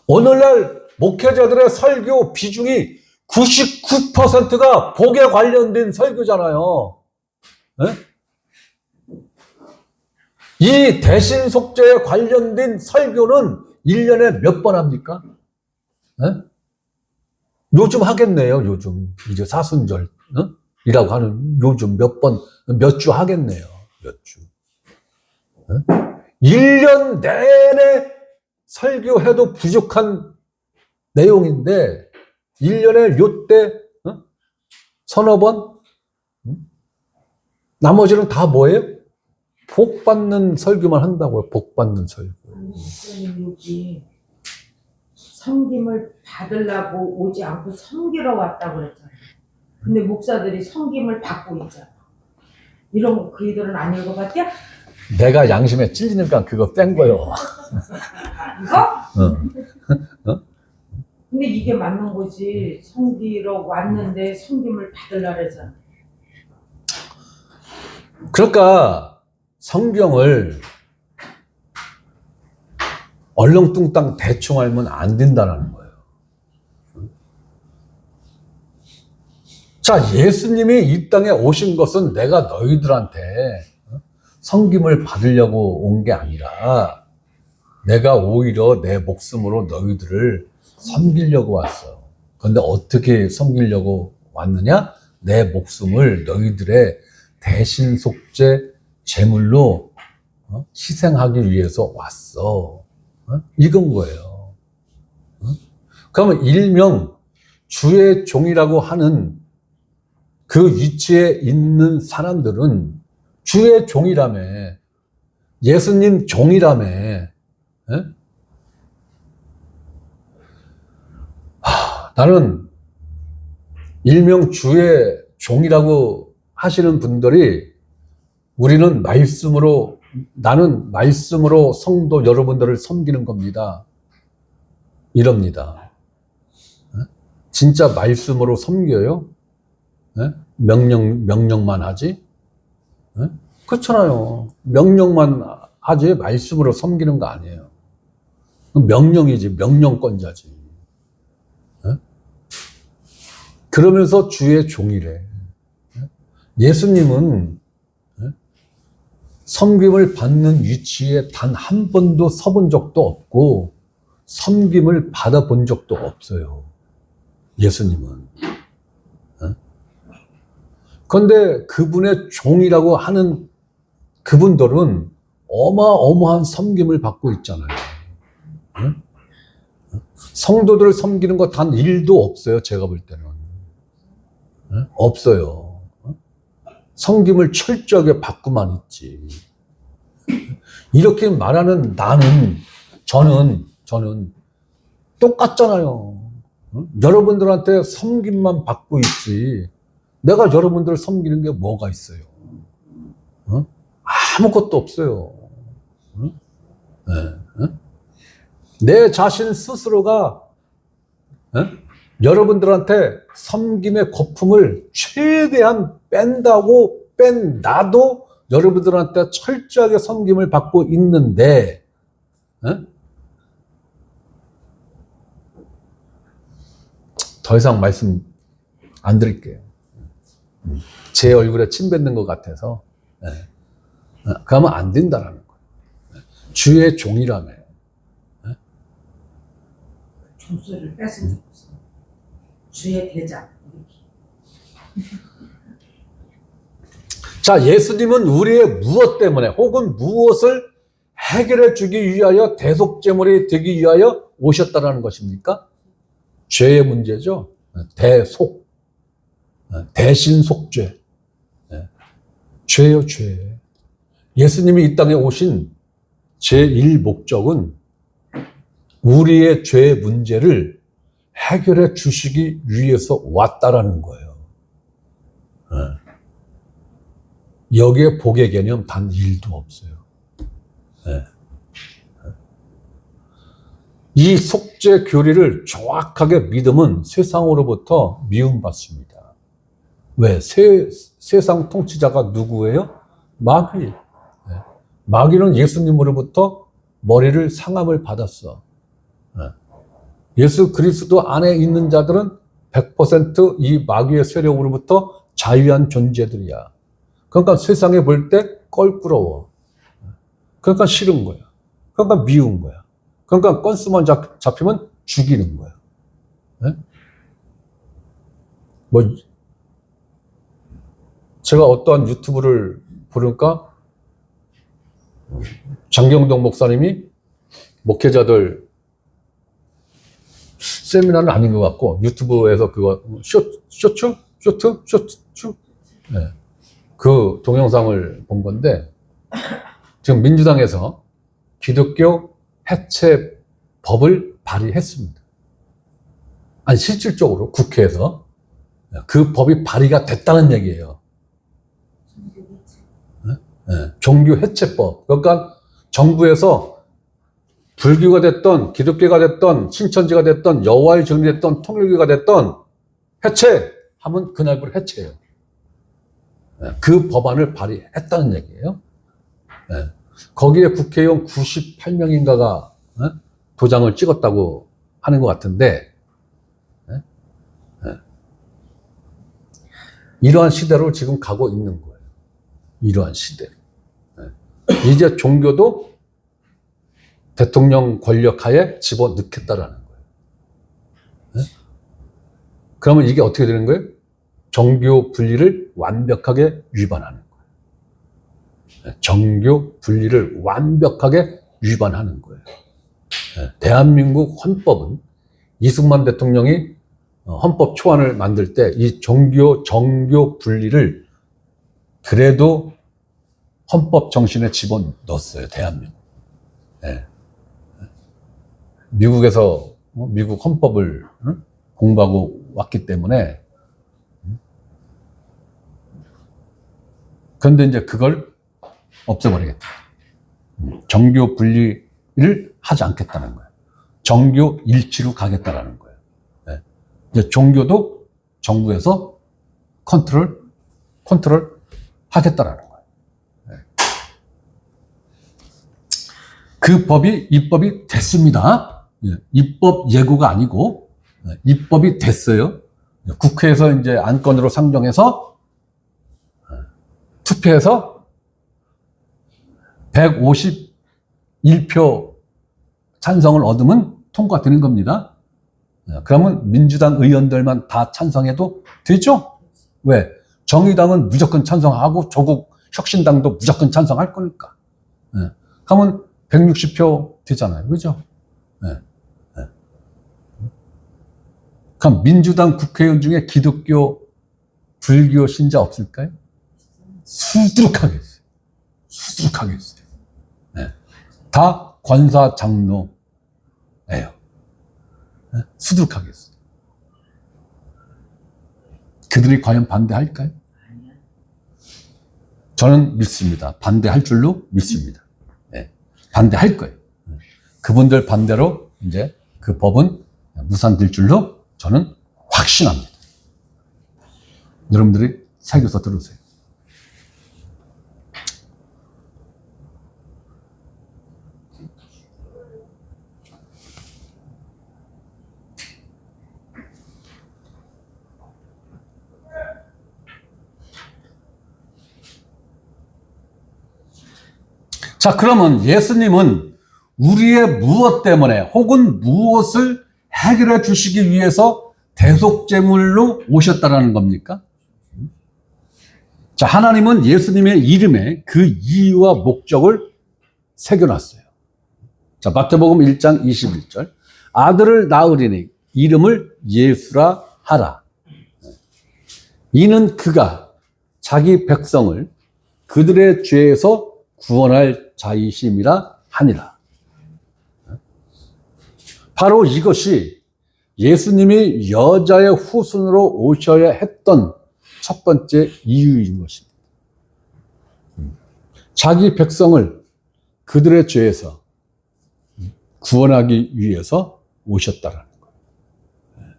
Speaker 1: 오늘날 목회자들의 설교 비중이 99%가 복에 관련된 설교잖아요. 이 대신속죄에 관련된 설교는 1년에 몇 번 합니까? 요즘 하겠네요. 요즘 이제 사순절 이라고 하는 요즘 몇 주 하겠네요. 몇 주. 1년 내내 설교해도 부족한 내용인데 1년에 요때 서너 번? 나머지는 다 뭐예요? 복 받는 설교만 한다고요. 복 받는 설교.
Speaker 2: 목사님 여기 섬김을 받으려고 오지 않고 섬기러 왔다고 그랬잖아요. 근데 목사들이 섬김을 받고 있잖아. 이런 거 그이들은 안 읽어봤냐?
Speaker 1: 내가 양심에 찔리니까 그거 뺀 거요.
Speaker 2: 이거? 근데 이게 맞는 거지. 섬기러 왔는데 섬김을 받으려고 그러잖아.
Speaker 1: 그러니까 성경을 얼렁뚱땅 대충 알면 안 된다는 거예요. 자, 예수님이 이 땅에 오신 것은 내가 너희들한테 섬김을 받으려고 온 게 아니라 내가 오히려 내 목숨으로 너희들을 섬기려고 왔어요. 그런데 어떻게 섬기려고 왔느냐? 내 목숨을 너희들의 대신속죄 제물로 희생하기 위해서 왔어. 이건 거예요. 그러면 일명 주의 종이라고 하는 그 위치에 있는 사람들은 주의 종이라며, 예수님 종이라며, 나는 일명 주의 종이라고 하시는 분들이 우리는 말씀으로, 나는 말씀으로 성도 여러분들을 섬기는 겁니다. 이럽니다. 진짜 말씀으로 섬겨요? 명령만 하지? 그렇잖아요. 명령만 하지 말씀으로 섬기는 거 아니에요. 명령이지, 명령권자지. 그러면서 주의 종이래. 예수님은 섬김을 받는 위치에 단 한 번도 서본 적도 없고 섬김을 받아본 적도 없어요. 예수님은. 그런데 그분의 종이라고 하는 그분들은 어마어마한 섬김을 받고 있잖아요. 성도들을 섬기는 거 단 1도 없어요. 제가 볼 때는. 없어요. 섬김을 철저하게 받고만 있지. 이렇게 말하는 저는 똑같잖아요. 여러분들한테 섬김만 받고 있지. 내가 여러분들을 섬기는 게 뭐가 있어요? 아무것도 없어요. 응? 네, 응? 내 자신 스스로가 여러분들한테 섬김의 거품을 최대한 나도 여러분들한테 철저하게 섬김을 받고 있는데, 더 이상 말씀 안 드릴게요. 제 얼굴에 침 뱉는 것 같아서. 그러면 안 된다라는 거예요. 주의 종이라며.
Speaker 2: 종소리를 뺐으면 좋겠어. 주의 대장.
Speaker 1: 자, 예수님은 우리의 무엇 때문에 혹은 무엇을 해결해 주기 위하여 대속제물이 되기 위하여 오셨다라는 것입니까? 죄의 문제죠. 대신속죄. 죄요, 죄. 예수님이 이 땅에 오신 제1 목적은 우리의 죄의 문제를 해결해 주시기 위해서 왔다라는 거예요. 여기에 복의 개념 단 1도 없어요. 이 속죄 교리를 정확하게 믿으면 세상으로부터 미움받습니다. 왜? 세상 통치자가 누구예요? 마귀. 마귀는 예수님으로부터 머리를 상함을 받았어. 예수 그리스도 안에 있는 자들은 100% 이 마귀의 세력으로부터 자유한 존재들이야. 그러니까 세상에 볼 때 껄끄러워. 그러니까 싫은 거야. 그러니까 미운 거야. 그러니까 건수만 잡히면 죽이는 거야. 제가 어떠한 유튜브를 보니까 장경동 목사님이 목회자들 세미나는 아닌 것 같고 유튜브에서 그거 쇼트? 네. 그 동영상을 본 건데 지금 민주당에서 기독교 해체 법을 발의했습니다. 아니 실질적으로 국회에서 그 법이 발의가 됐다는 얘기예요. 종교 해체법. 그러니까 정부에서 불교가 됐던 기독교가 됐던 신천지가 됐던 여호와의 증인이 됐던 통일교가 됐던 해체하면 그날부터 해체해요. 그 법안을 발의했다는 얘기예요. 거기에 국회의원 98명인가가 도장을 찍었다고 하는 것 같은데 이러한 시대로 지금 가고 있는 거예요. 이러한 시대. 이제 종교도 대통령 권력하에 집어넣겠다라는 거예요. 그러면 이게 어떻게 되는 거예요? 정교 분리를 완벽하게 위반하는 거예요. 정교 분리를 완벽하게 위반하는 거예요. 대한민국 헌법은 이승만 대통령이 헌법 초안을 만들 때 이 정교 분리를 그래도 헌법 정신에 집어넣었어요. 대한민국. 미국에서 미국 헌법을 공부하고 왔기 때문에 그런데 이제 그걸 없애버리겠다. 정교 분리를 하지 않겠다는 거예요. 정교 일치로 가겠다라는 거예요. 이제 종교도 정부에서 컨트롤 하겠다라는 거예요. 그 법이 입법이 됐습니다. 입법 예고가 아니고 입법이 됐어요. 국회에서 이제 안건으로 상정해서 투표해서 151표 찬성을 얻으면 통과되는 겁니다. 그러면 민주당 의원들만 다 찬성해도 되죠? 왜? 정의당은 무조건 찬성하고 조국 혁신당도 무조건 찬성할 거니까. 그러면 160표 되잖아요. 그죠? 그럼 민주당 국회의원 중에 기독교, 불교 신자 없을까요? 수두룩하게 있어요. 수두룩하게 있어요. 다 권사 장로예요. 수두룩하게 있어요. 그들이 과연 반대할까요? 저는 믿습니다. 반대할 줄로 믿습니다. 네. 반대할 거예요. 그분들 반대로 이제 그 법은 무산될 줄로 저는 확신합니다. 여러분들이 새겨서 들으세요. 자, 그러면 예수님은 우리의 무엇 때문에 혹은 무엇을 해결해 주시기 위해서 대속제물로 오셨다라는 겁니까? 자, 하나님은 예수님의 이름에 그 이유와 목적을 새겨놨어요. 자, 마태복음 1장 21절. 아들을 낳으리니 이름을 예수라 하라. 이는 그가 자기 백성을 그들의 죄에서 구원할 자이심이라 하니라. 바로 이것이 예수님이 여자의 후손으로 오셔야 했던 첫 번째 이유인 것입니다. 자기 백성을 그들의 죄에서 구원하기 위해서 오셨다라는 거예요.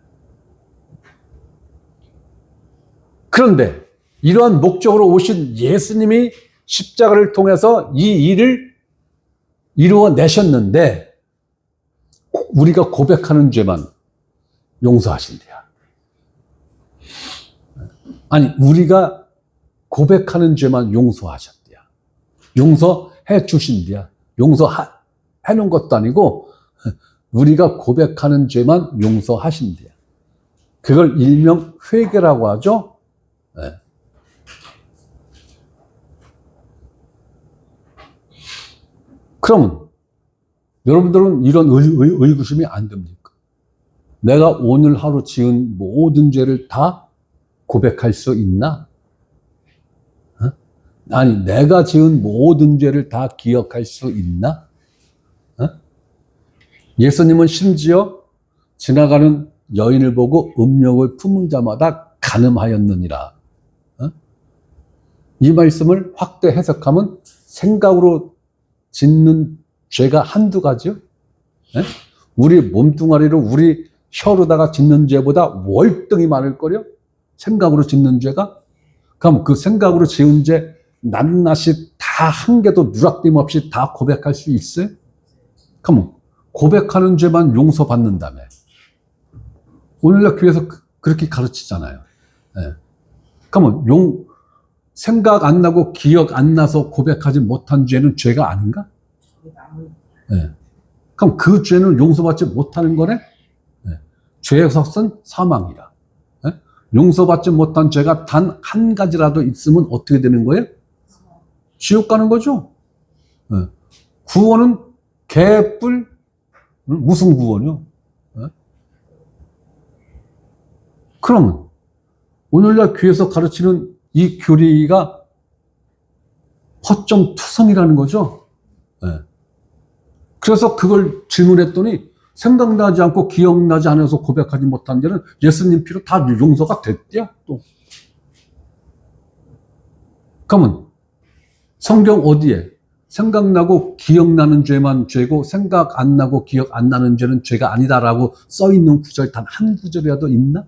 Speaker 1: 그런데 이러한 목적으로 오신 예수님이 십자가를 통해서 이 일을 이루어내셨는데 우리가 고백하는 죄만 용서하신대요. 아니, 우리가 고백하는 죄만 용서하셨대요. 용서해 주신대요. 용서해 놓은 것도 아니고 우리가 고백하는 죄만 용서하신대요. 그걸 일명 회개라고 하죠. 네. 그러면 여러분들은 이런 의구심이 안 됩니까? 내가 오늘 하루 지은 모든 죄를 다 고백할 수 있나? 어? 아니, 내가 지은 모든 죄를 다 기억할 수 있나? 어? 예수님은 심지어 지나가는 여인을 보고 음욕을 품은 자마다 간음하였느니라. 어? 이 말씀을 확대 해석하면 생각으로 짓는 죄가 한두 가지요? 네? 우리 몸뚱아리로 우리 혀로다가 짓는 죄보다 월등히 많을 거요? 생각으로 짓는 죄가? 그럼 그 생각으로 지은 죄 낱낱이 다 한 개도 누락됨 없이 다 고백할 수 있어요? 그럼 고백하는 죄만 용서받는다며. 오늘날 교회에서 그렇게 가르치잖아요. 네. 그러면 생각 안 나고 기억 안 나서 고백하지 못한 죄는 죄가 아닌가? 네. 그럼 그 죄는 용서받지 못하는 거네? 네. 죄의 삭은 사망이라. 네? 용서받지 못한 죄가 단 한 가지라도 있으면 어떻게 되는 거예요? 지옥 가는 거죠. 네. 구원은 개뿔, 무슨 구원이요? 네? 그러면 오늘날 교회에서 가르치는 이 교리가 허점투성이라는 거죠. 네. 그래서 그걸 질문했더니 생각나지 않고 기억나지 않아서 고백하지 못한 죄는 예수님 피로 다 용서가 됐대요. 또. 그러면 성경 어디에 생각나고 기억나는 죄만 죄고 생각 안 나고 기억 안 나는 죄는 죄가 아니다라고 써있는 구절 단 한 구절이라도 있나?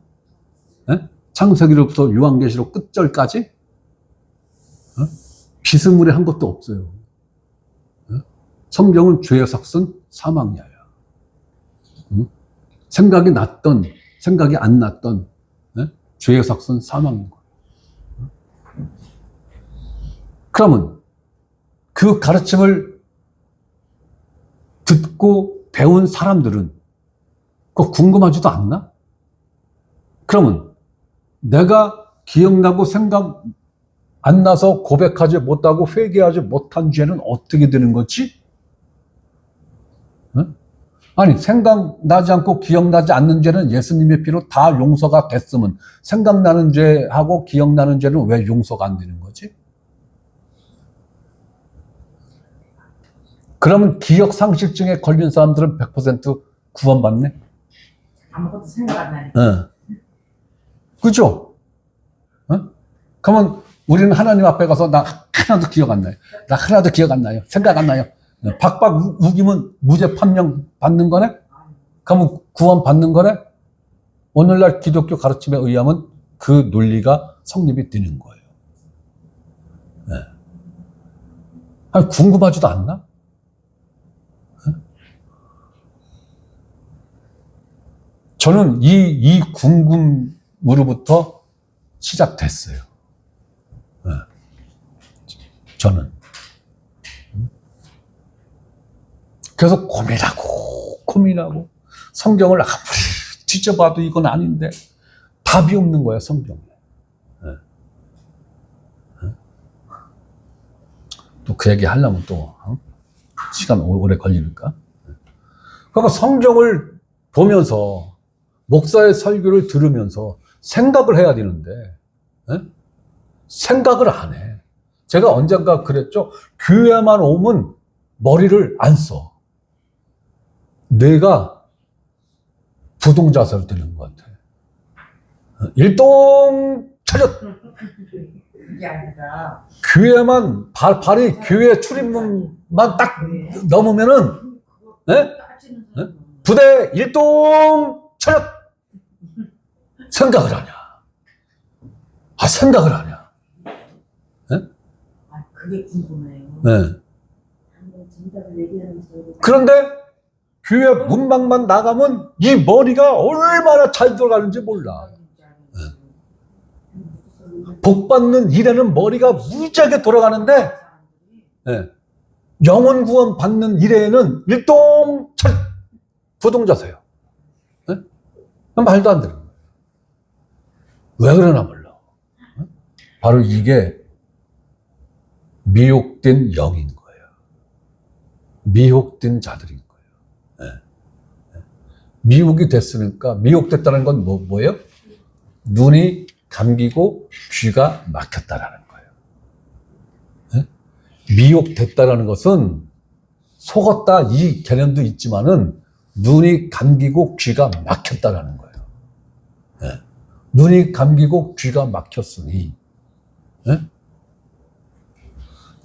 Speaker 1: 네? 창세기로부터 요한계시록 끝절까지? 어? 비스무리한 것도 없어요. 어? 성경은 죄의 삭은 사망이야. 생각이 났던 생각이 안 났던 죄의 삭은 사망인 거예요. 그러면 그 가르침을 듣고 배운 사람들은 그거 궁금하지도 않나? 그러면 내가 기억나고 생각 안 나서 고백하지 못하고 회개하지 못한 죄는 어떻게 되는 거지? 아니, 생각나지 않고 기억나지 않는 죄는 예수님의 피로 다 용서가 됐으면 생각나는 죄하고 기억나는 죄는 왜 용서가 안 되는 거지? 그러면 기억상실증에 걸린 사람들은 100% 구원받네?
Speaker 2: 아무것도 생각 안 나니까.
Speaker 1: 그죠? 그러면 우리는 하나님 앞에 가서 나 하나도 기억 안 나요. 나 하나도 기억 안 나요. 생각 안 나요. 박박 우기면 무죄 판명 받는 거네? 그러면 구원 받는 거네? 오늘날 기독교 가르침에 의하면 그 논리가 성립이 되는 거예요. 네. 아니, 궁금하지도 않나? 네? 저는 이 궁금으로부터 시작됐어요. 네. 저는. 그래서 고민하고, 성경을 아무리 뒤져봐도 이건 아닌데, 답이 없는 거야, 성경에. 네. 네. 또 그 얘기 하려면 또, 시간 오래 걸리니까. 그러니까 성경을 보면서, 목사의 설교를 들으면서 생각을 해야 되는데, 네? 생각을 안 해. 제가 언젠가 그랬죠. 교회만 오면 머리를 안 써. 뇌가 부동자세로 되는 것 같아. 일동 차렷!
Speaker 2: 그게 아니라
Speaker 1: 교회만, 발이 교회 출입문만 딱 넘으면은, 네? 네? 부대 일동 차렷! 생각을 하냐? 생각을 하냐?
Speaker 2: 그게 궁금해요.
Speaker 1: 네. 그런데 교회 문방만 나가면 이 머리가 얼마나 잘 돌아가는지 몰라. 복 받는 일에는 머리가 무지하게 돌아가는데, 네. 영혼 구원 받는 일에는 일동철 부동자세요. 네? 말도 안 되는 거예요. 왜 그러나 몰라. 바로 이게 미혹된 영인 거예요. 미혹된 자들인 거예요. 네. 미혹이 됐으니까, 미혹됐다는 건 뭐예요? 눈이 감기고 귀가 막혔다라는 거예요. 네? 미혹됐다라는 것은 속었다 이 개념도 있지만은 눈이 감기고 귀가 막혔다라는 거예요. 네? 눈이 감기고 귀가 막혔으니, 네?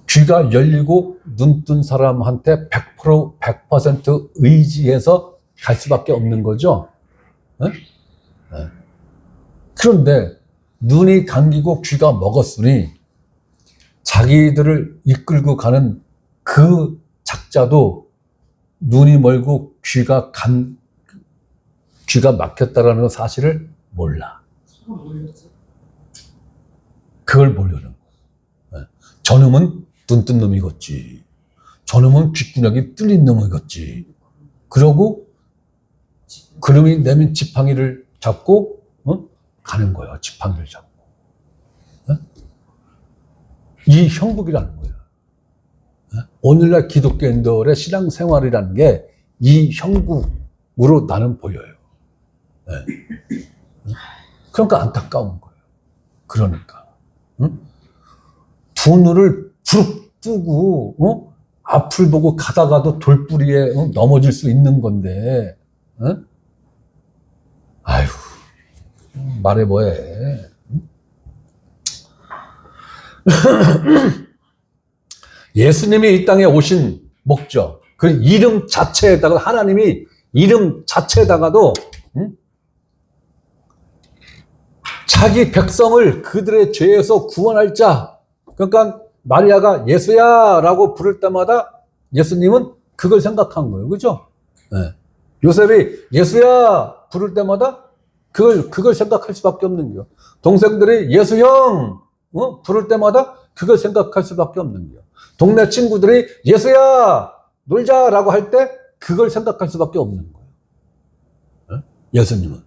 Speaker 1: 귀가 열리고 눈 뜬 사람한테 100% 의지해서 갈 수밖에 없는 거죠. 네? 네. 그런데 눈이 감기고 귀가 먹었으니 자기들을 이끌고 가는 그 작자도 눈이 멀고 귀가 막혔다라는 사실을 몰라. 그걸 모르는 거야. 저놈은 눈 뜬 놈이겠지. 저놈은 귓구녕이 뚫린 놈이겠지. 그러고 그놈이 내민 지팡이를 잡고 가는 거예요. 지팡이를 잡고. 이 형국이라는 거예요. 오늘날 기독교인들의 신앙생활이라는 게 이 형국으로 나는 보여요. 그러니까 안타까운 거예요. 그러니까. 두 눈을 부릅 뜨고 앞을 보고 가다가도 돌뿌리에 넘어질 수 있는 건데, 아휴, 말해 뭐해. 예수님이 이 땅에 오신 목적, 그 이름 자체에다가, 하나님이 이름 자체에다가도 자기 백성을 그들의 죄에서 구원할 자, 그러니까 마리아가 예수야 라고 부를 때마다 예수님은 그걸 생각한 거예요. 그죠? 네. 요셉이 예수야 부를 때마다 그걸 생각할 수밖에 없는 거예요. 동생들이 예수형 부를 때마다 그걸 생각할 수밖에 없는 거예요. 동네 친구들이 예수야 놀자라고 할 때 그걸 생각할 수밖에 없는 거예요. 네? 예수님은.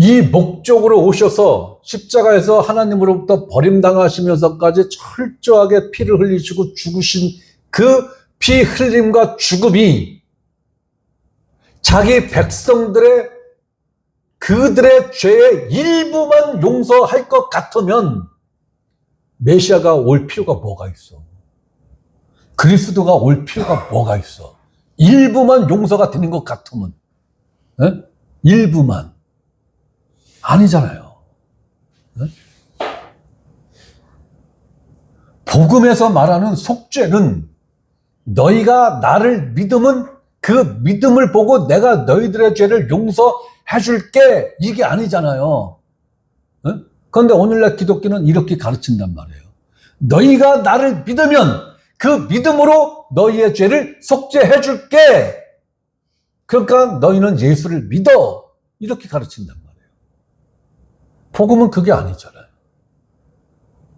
Speaker 1: 이 목적으로 오셔서 십자가에서 하나님으로부터 버림당하시면서까지 철저하게 피를 흘리시고 죽으신 그 피 흘림과 죽음이 자기 백성들의 그들의 죄의 일부만 용서할 것 같으면 메시아가 올 필요가 뭐가 있어? 그리스도가 올 필요가 뭐가 있어? 일부만 용서가 되는 것 같으면, 에? 일부만. 아니잖아요. 네? 복음에서 말하는 속죄는 너희가 나를 믿으면 그 믿음을 보고 내가 너희들의 죄를 용서해 줄게, 이게 아니잖아요. 네? 그런데 오늘날 기독교는 이렇게 가르친단 말이에요. 너희가 나를 믿으면 그 믿음으로 너희의 죄를 속죄해 줄게. 그러니까 너희는 예수를 믿어. 이렇게 가르친단 말이에요. 복음은 그게 아니잖아요.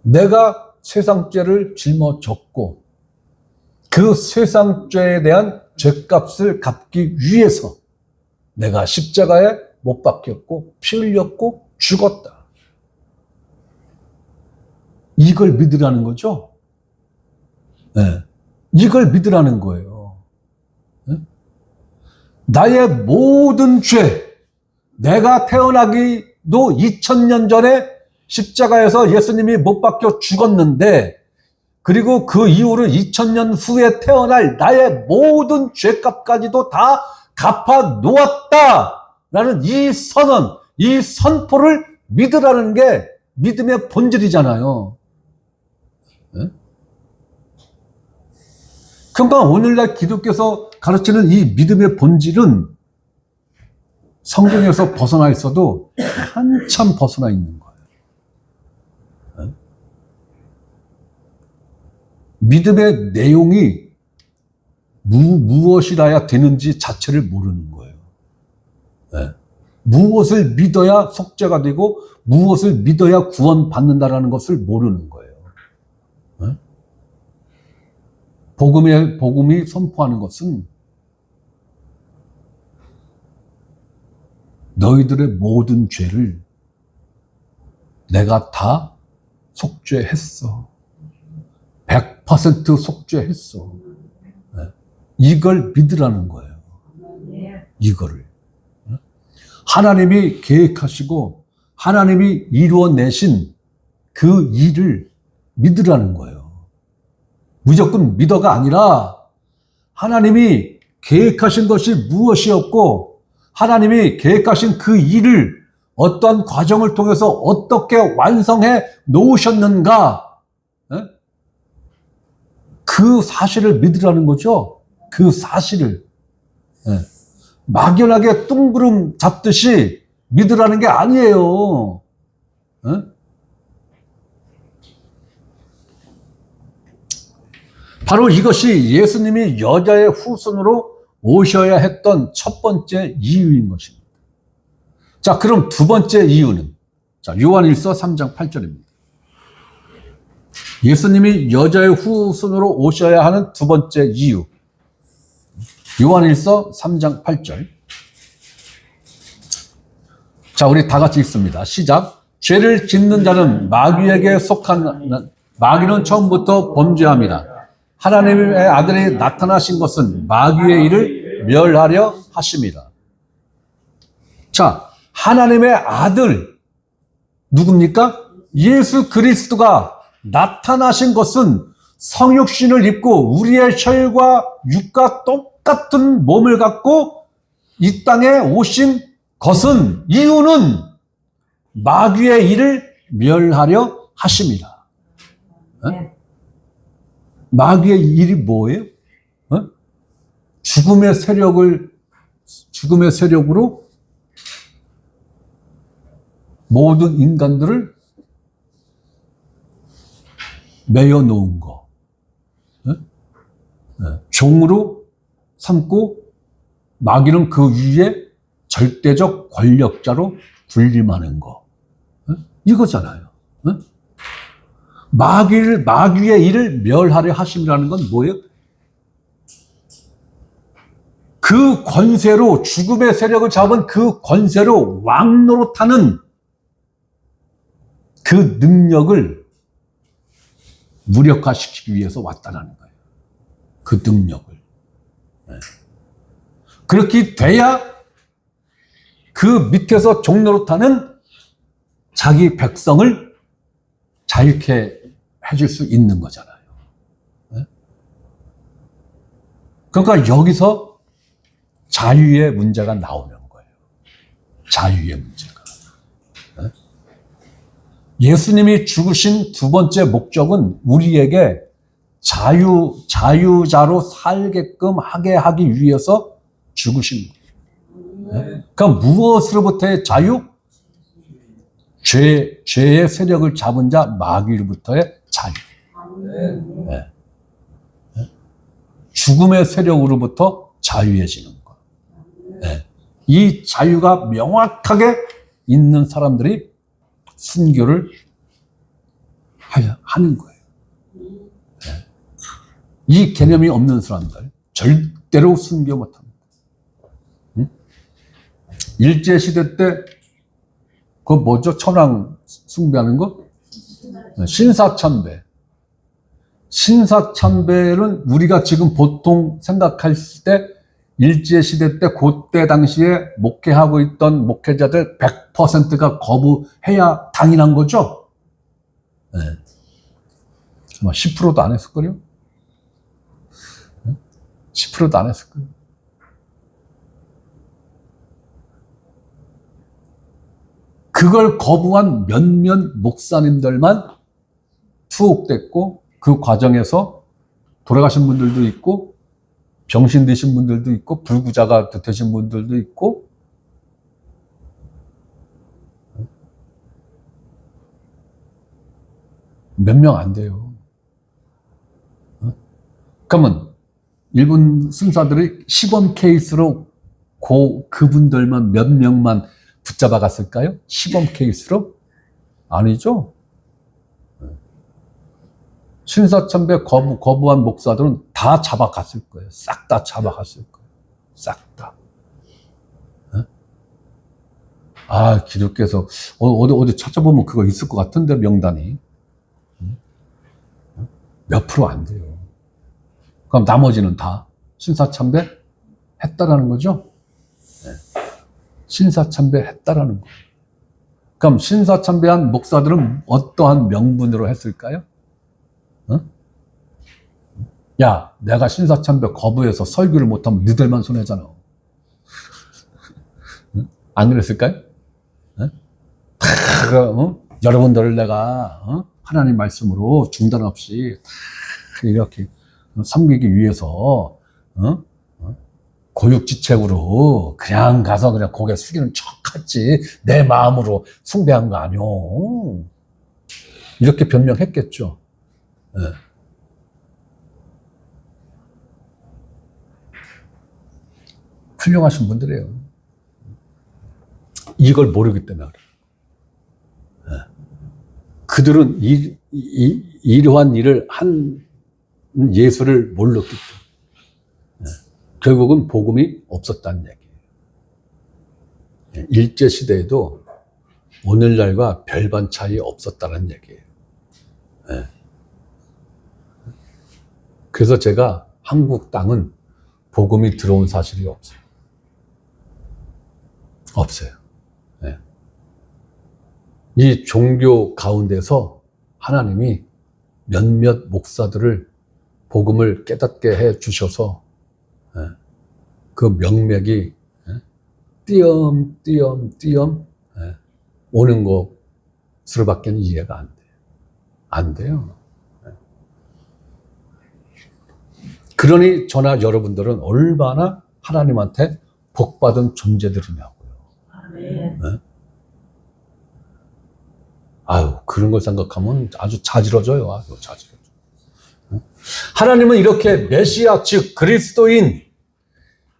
Speaker 1: 내가 세상 죄를 짊어졌고 그 세상 죄에 대한 죄값을 갚기 위해서 내가 십자가에 못 박혔고 피 흘렸고 죽었다. 이걸 믿으라는 거죠. 네. 이걸 믿으라는 거예요. 네? 나의 모든 죄, 내가 태어나기도 2000년 전에 십자가에서 예수님이 못 박혀 죽었는데, 그리고 그 이후로 2000년 후에 태어날 나의 모든 죄값까지도 다 갚아 놓았다라는 이 선언, 이 선포를 믿으라는 게 믿음의 본질이잖아요. 네? 그러니까 오늘날 기독교에서 가르치는 이 믿음의 본질은 성경에서 벗어나 있어도 한참 벗어나 있는 거예요. 네? 믿음의 내용이 무엇이라야 되는지 자체를 모르는 거예요. 네? 무엇을 믿어야 속죄가 되고 무엇을 믿어야 구원받는다라는 것을 모르는 거예요. 네? 복음이 선포하는 것은 너희들의 모든 죄를 내가 다 속죄했어. 100% 속죄했어. 네. 이걸 믿으라는 거예요. 이거를. 하나님이 계획하시고 하나님이 이루어내신 그 일을 믿으라는 거예요. 무조건 믿어가 아니라 하나님이 계획하신 것이 무엇이었고 하나님이 계획하신 그 일을 어떤 과정을 통해서 어떻게 완성해 놓으셨는가, 그 사실을 믿으라는 거죠. 그 사실을. 막연하게 뚱그름 잡듯이 믿으라는 게 아니에요. 바로 이것이 예수님이 여자의 후손으로 오셔야 했던 첫 번째 이유인 것입니다. 자, 그럼 두 번째 이유는, 자, 요한일서 3장 8절입니다. 예수님이 여자의 후손으로 오셔야 하는 두 번째 이유. 요한일서 3장 8절. 자, 우리 다 같이 읽습니다. 시작. 죄를 짓는 자는 마귀에게 속한, 마귀는 처음부터 범죄함이라. 하나님의 아들이 나타나신 것은 마귀의 일을 멸하려 하심이라. 자, 하나님의 아들, 누굽니까? 예수 그리스도가 나타나신 것은 성육신을 입고 우리의 혈과 육과 똑같은 몸을 갖고 이 땅에 오신 것은, 이유는 마귀의 일을 멸하려 하심이라. 마귀의 일이 뭐예요? 죽음의 세력으로 모든 인간들을 매여 놓은 거. 종으로 삼고 마귀는 그 위에 절대적 권력자로 군림하는 거. 이거잖아요. 마귀의 일을 멸하려 하심이라는 건 뭐예요? 그 권세로, 죽음의 세력을 잡은 그 권세로 왕노릇하는 그 능력을 무력화시키기 위해서 왔다는 거예요. 그 능력을. 그렇게 돼야 그 밑에서 종노릇하는 자기 백성을 자유케 해줄 수 있는 거잖아요. 그러니까 여기서 자유의 문제가 나오는 거예요. 자유의 문제가. 예수님이 죽으신 두 번째 목적은 우리에게 자유자로 살게끔 하게 하기 위해서 죽으신 거예요. 그러니까 무엇으로부터의 자유? 죄의 세력을 잡은 자 마귀로부터의 자유. 네. 죽음의 세력으로부터 자유해지는 것. 네. 이 자유가 명확하게 있는 사람들이 순교를 하는 거예요. 네. 이 개념이 없는 사람들 절대로 순교 못합니다. 일제시대 때 그 뭐죠? 천황 숭배하는 거? 신사참배. 신사참배는 우리가 지금 보통 생각했을 때 일제시대 때 그때 당시에 목회하고 있던 목회자들 100%가 거부해야 당연한 거죠? 네. 아마 10%도 안 했을걸요? 10%도 안 했을걸요? 그걸 거부한 몇몇 목사님들만 투옥됐고 그 과정에서 돌아가신 분들도 있고 병신 되신 분들도 있고 불구자가 되신 분들도 있고 몇 명 안 돼요. 그러면 일본 승사들이 시범 케이스로 그분들만 몇 명만 붙잡아 갔을까요? 시범 케이스로? 아니죠. 신사참배 거부한 목사들은 다 잡아갔을 거예요. 싹 다 잡아갔을 거예요. 싹 다. 아, 기독교에서 어디 찾아보면 그거 있을 것 같은데 명단이 몇 프로 안 돼요. 그럼 나머지는 다 신사참배 했다라는 거죠. 신사참배 했다라는 거예요. 그럼 신사참배한 목사들은 어떠한 명분으로 했을까요? 야, 내가 신사참배 거부해서 설교를 못하면 너희들만 손해잖아. 안 그랬을까요? 여러분들을 내가 하나님 말씀으로 중단 없이 이렇게 섬기기 위해서 고육지책으로 그냥 가서 그냥 고개 숙이는 척했지 내 마음으로 숭배한 거 아니오. 이렇게 변명했겠죠. 네. 훌륭하신 분들이에요. 이걸 모르기 때문에 그래요. 네. 그들은 이러한 일을 한 예수를 몰랐기 때문에 결국은 복음이 없었다는 얘기예요. 일제시대에도 오늘날과 별반 차이 없었다는 얘기예요. 그래서 제가 한국 땅은 복음이 들어온 사실이 없어요. 없어요. 이 종교 가운데서 하나님이 몇몇 목사들을 복음을 깨닫게 해 주셔서 그 명맥이 띄엄띄엄 오는 것으로밖에 이해가 안 돼요. 안 돼요. 그러니 저나 여러분들은 얼마나 하나님한테 복받은 존재들이냐고요. 네? 아유, 그런 걸 생각하면 아주 자지러져요. 아주 자지러져. 하나님은 이렇게 메시아, 즉 그리스도인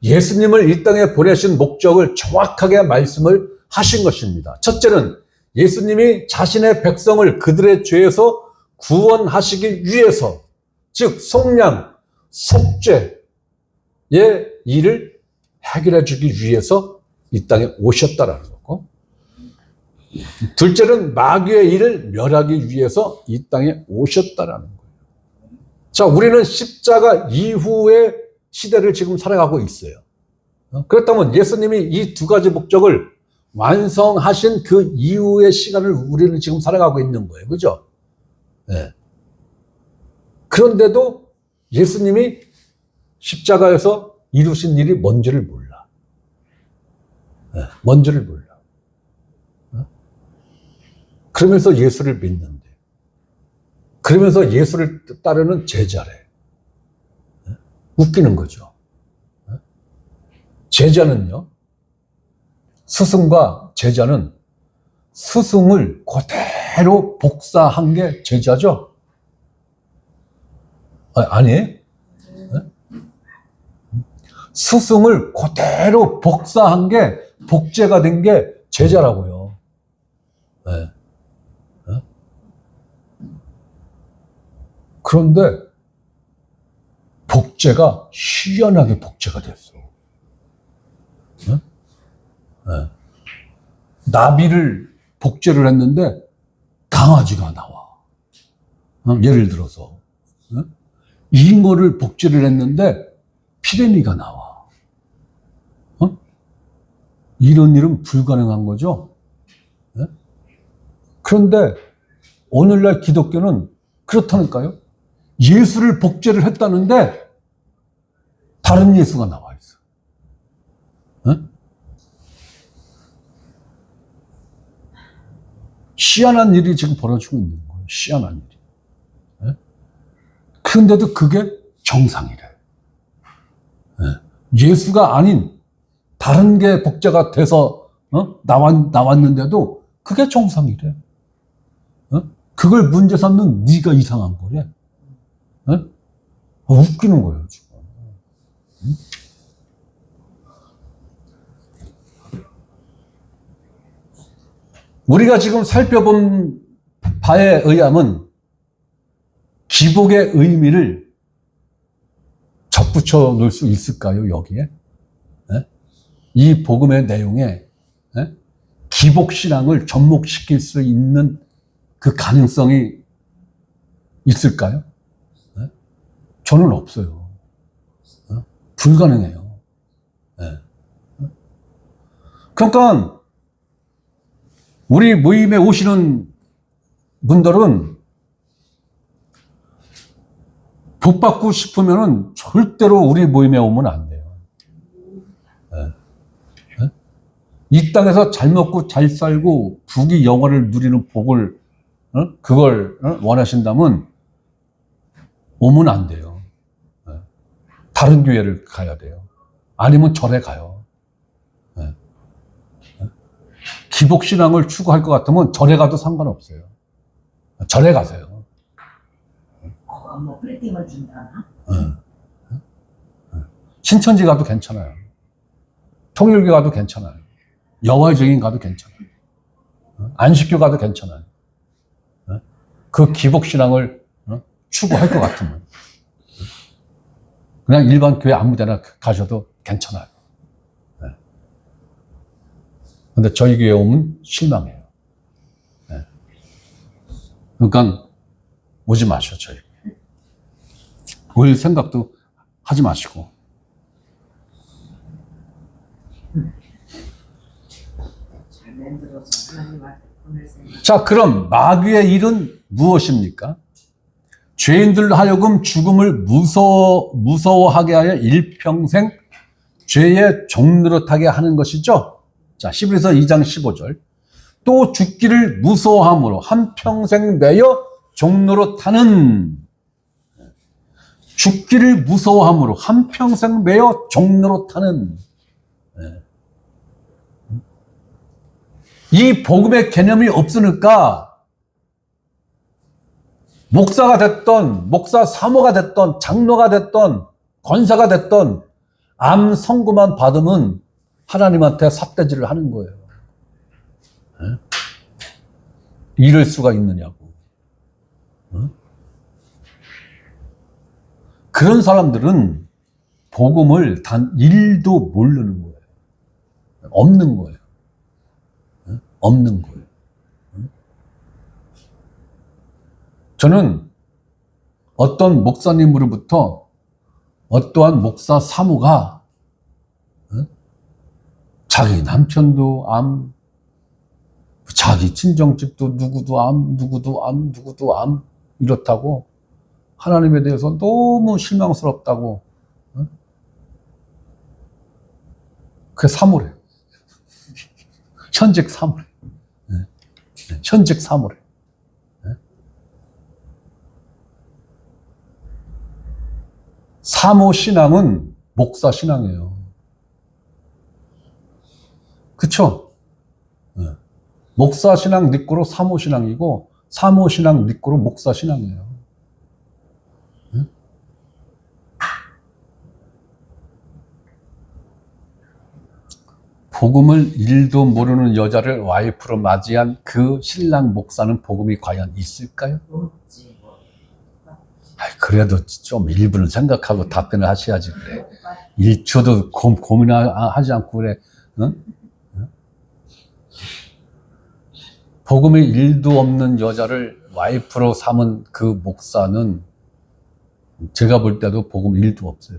Speaker 1: 예수님을 이 땅에 보내신 목적을 정확하게 말씀을 하신 것입니다. 첫째는 예수님이 자신의 백성을 그들의 죄에서 구원하시기 위해서, 즉 속량, 속죄의 일을 해결해 주기 위해서 이 땅에 오셨다라는 거고, 둘째는 마귀의 일을 멸하기 위해서 이 땅에 오셨다라는 거예요. 자, 우리는 십자가 이후의 시대를 지금 살아가고 있어요. 그렇다면 예수님이 이 두 가지 목적을 완성하신 그 이후의 시간을 우리는 지금 살아가고 있는 거예요. 그죠? 네. 그런데도 예수님이 십자가에서 이루신 일이 뭔지를 몰라. 뭔지를 몰라. 그러면서 예수를 믿는데, 그러면서 예수를 따르는 제자래. 웃기는 거죠. 제자는요, 스승과 제자는 스승을 그대로 복사한 게 제자죠? 아니에요? 스승을 그대로 복사한 게 복제가 된 게 제자라고요. 네. 그런데 복제가 희한하게 복제가 됐어. 나비를 복제를 했는데 강아지가 나와. 예를 들어서 잉어를 복제를 했는데 피레미가 나와. 이런 일은 불가능한 거죠. 그런데 오늘날 기독교는 그렇다니까요. 예수를 복제를 했다는데 다른 예수가 나와 있어. 희한한 일이 지금 벌어지고 있는 거예요. 희한한 일이. 그런데도 그게 정상이래. 예수가 아닌 다른 게 복제가 돼서 나왔는데도 그게 정상이래. 그걸 문제 삼는 네가 이상한 거래. 웃기는 거예요, 지금. 우리가 지금 살펴본 바에 의하면 기복의 의미를 접붙여 놓을 수 있을까요, 여기에? 이 복음의 내용에 기복신앙을 접목시킬 수 있는 그 가능성이 있을까요? 저는 없어요. 불가능해요. 그러니까 우리 모임에 오시는 분들은 복 받고 싶으면 절대로 우리 모임에 오면 안 돼요. 이 땅에서 잘 먹고 잘 살고 부귀 영화를 누리는 복을 그걸 원하신다면 오면 안 돼요. 다른 교회를 가야 돼요. 아니면 절에 가요. 기복신앙을 추구할 것 같으면 절에 가도 상관없어요. 절에 가세요.
Speaker 2: 뭐 플레이팅을 준다나?
Speaker 1: 신천지 가도 괜찮아요. 통일교 가도 괜찮아요. 여화정인 가도 괜찮아요. 안식교 가도 괜찮아요. 그 기복신앙을 추구할 것 같으면 그냥 일반 교회 아무 데나 가셔도 괜찮아요. 근데 저희 교회 오면 실망해요. 그러니까 오지 마셔, 저희. 올 생각도 하지 마시고.
Speaker 2: 잘 만들어서 하나님한테 보낼 생각.
Speaker 1: 자, 그럼 마귀의 일은 무엇입니까? 죄인들 하여금 죽음을 무서워하게 하여 일평생 죄의 종노릇하게 하는 것이죠. 자, 히브리서 2장 15절. 또 죽기를 무서워함으로 한평생 매여 종노릇하는, 죽기를 무서워함으로 한평생 매여 종노릇하는, 이 복음의 개념이 없으니까 목사가 됐던, 목사 사모가 됐던, 장로가 됐던, 권사가 됐던 암 선고만 받으면 하나님한테 삿대질을 하는 거예요. 이럴 수가 있느냐고. 그런 사람들은 복음을 단 1도 모르는 거예요. 없는 거예요. 없는 거예요. 저는 어떤 목사님으로부터 어떠한 목사 사모가 자기 남편도 암, 자기 친정집도 누구도 암, 누구도 암, 누구도 암, 이렇다고 하나님에 대해서 너무 실망스럽다고. 그게 사모래. 현직 사모래. 현직 사모래. 사모 신앙은 목사 신앙이에요. 그쵸? 목사 신앙 니꼬로 사모 신앙이고, 사모 신앙 니꼬로 목사 신앙이에요. 복음을 1도 모르는 여자를 와이프로 맞이한 그 신랑 목사는 복음이 과연 있을까요?
Speaker 2: 없지.
Speaker 1: 그래도 좀 일부는 생각하고 답변을 하셔야지 그래. 1초도 고민하지 않고 그래. 응? 복음이 1도 없는 여자를 와이프로 삼은 그 목사는 제가 볼 때도 복음 1도 없어요.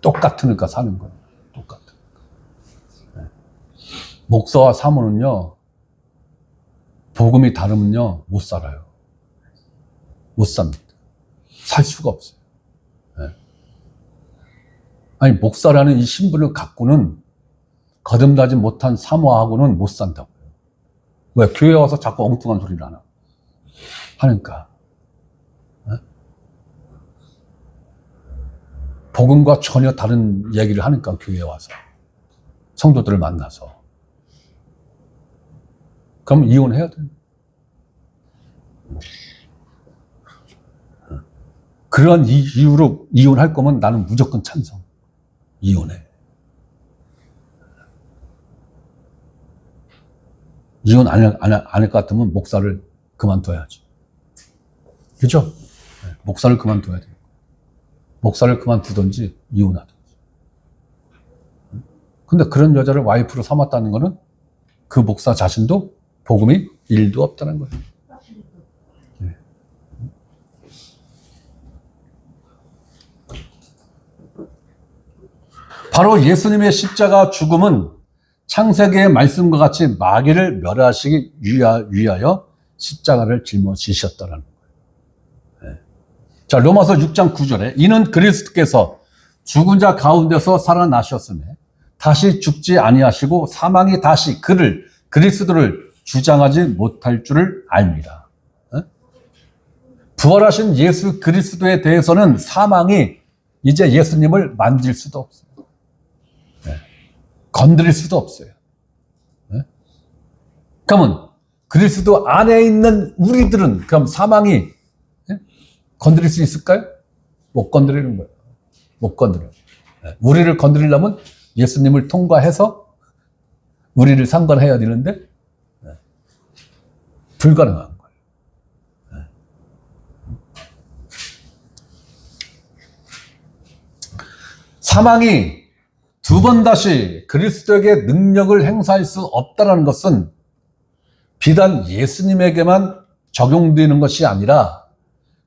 Speaker 1: 똑같으니까 사는 거예요. 똑같아. 목사와 사모는요, 복음이 다르면요, 못 살아요. 못 삽니다. 살 수가 없어요. 아니, 목사라는 이 신분을 갖고는 거듭나지 못한 사모하고는 못 산다고요. 왜? 교회 와서 자꾸 엉뚱한 소리를 하니까. 복음과 전혀 다른 얘기를 하니까 교회에 와서. 성도들을 만나서. 그럼 이혼해야 돼요. 그런 이유로 이혼할 거면 나는 무조건 찬성. 이혼해. 이혼 안 할 것 같으면 목사를 그만둬야지. 그죠? 목사를 그만둬야 돼요. 목사를 그만두든지 이혼하든지. 근데 그런 여자를 와이프로 삼았다는 거는 그 목사 자신도 복음이 1도 없다는 거예요. 바로 예수님의 십자가 죽음은 창세기의 말씀과 같이 마귀를 멸하시기 위하여 십자가를 짊어지셨다는 거예요. 자, 로마서 6장 9절에 이는 그리스도께서 죽은 자 가운데서 살아나셨으며 다시 죽지 아니하시고 사망이 다시 그리스도를 주장하지 못할 줄을 압니다. 부활하신 예수 그리스도에 대해서는 사망이 이제 예수님을 만질 수도 없어요. 건드릴 수도 없어요. 그러면 그리스도 안에 있는 우리들은 그럼 사망이 건드릴 수 있을까요? 못 건드리는 거예요. 못 건드려요. 우리를 건드리려면 예수님을 통과해서 우리를 상관해야 되는데 불가능한 거예요. 사망이 두 번 다시 그리스도에게 능력을 행사할 수 없다는 것은 비단 예수님에게만 적용되는 것이 아니라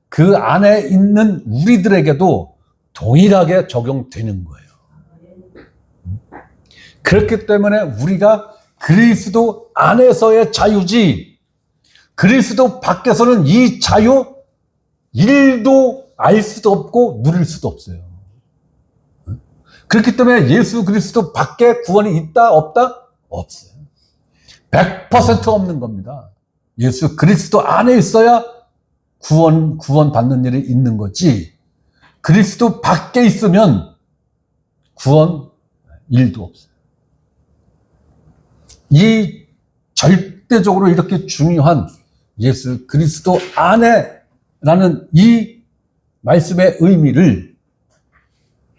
Speaker 1: 그 안에 있는 우리들에게도 동일하게 적용되는 거예요. 그렇기 때문에 우리가 그리스도 안에서의 자유지 그리스도 밖에서는 이 자유 1도 알 수도 없고 누릴 수도 없어요. 그렇기 때문에 예수 그리스도 밖에 구원이 있다 없다? 없어요. 100% 없는 겁니다. 예수 그리스도 안에 있어야 구원 받는 일이 있는 거지 그리스도 밖에 있으면 구원 1도 없어요. 이 절대적으로 이렇게 중요한 예수 그리스도 안에라는 이 말씀의 의미를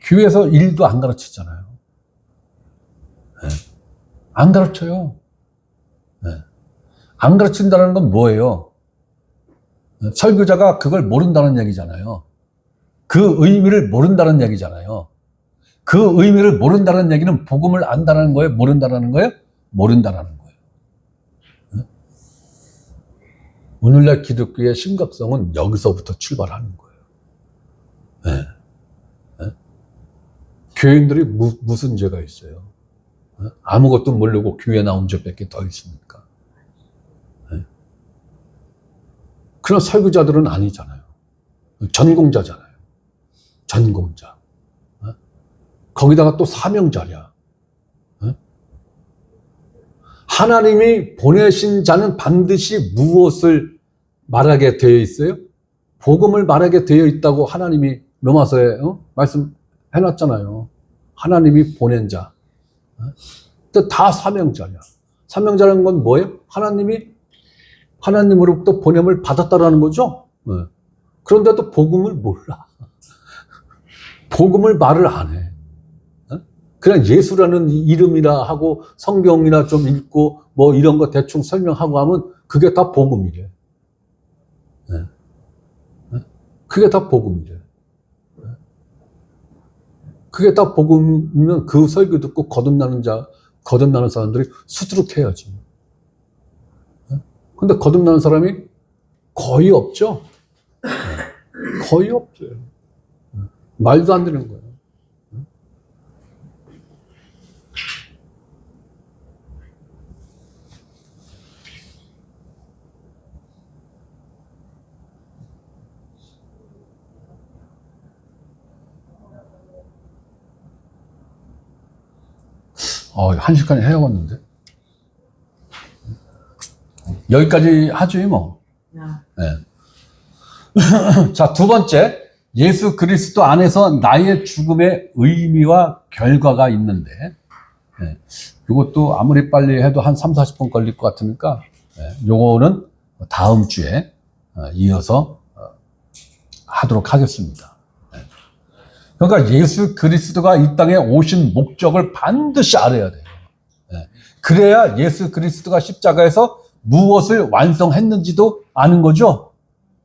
Speaker 1: 교회에서 1도 안 가르치잖아요. 안 가르쳐요. 안 가르친다는 건 뭐예요? 설교자가 그걸 모른다는 얘기잖아요. 그 의미를 모른다는 얘기잖아요. 그 의미를 모른다는 얘기는 복음을 안다는 거예요? 모른다는 거예요? 모른다는 거예요. 오늘날 기독교의 심각성은 여기서부터 출발하는 거예요. 교인들이 무슨 죄가 있어요? 아무것도 모르고 교회 나온 죄밖에 더 있습니까? 그런 설교자들은 아니잖아요. 전공자잖아요. 전공자. 거기다가 또 사명자냐. 하나님이 보내신 자는 반드시 무엇을 말하게 되어 있어요? 복음을 말하게 되어 있다고 하나님이 로마서에 말씀해놨잖아요. 하나님이 보낸 자. 다 사명자냐. 사명자라는 건 뭐예요? 하나님이 하나님으로부터 보냄을 받았다라는 거죠. 그런데도 복음을 몰라. 복음을 말을 안 해. 그냥 예수라는 이름이나 하고 성경이나 좀 읽고 뭐 이런 거 대충 설명하고 하면 그게 다 복음이래. 그게 다 복음이래. 그게 다 복음이면 그 설교 듣고 거듭나는 사람들이 수두룩해야지. 근데 거듭나는 사람이 거의 없죠. 거의 없어요. 말도 안 되는 거예요. 한 시간에 해야겠는데. 여기까지 하죠, 뭐. 네. 자, 두 번째. 예수 그리스도 안에서 나의 죽음의 의미와 결과가 있는데, 네. 이것도 아무리 빨리 해도 한 3, 40분 걸릴 것 같으니까, 네. 요거는 다음 주에 이어서 하도록 하겠습니다. 네. 그러니까 예수 그리스도가 이 땅에 오신 목적을 반드시 알아야 돼요. 네. 그래야 예수 그리스도가 십자가에서 무엇을 완성했는지도 아는 거죠.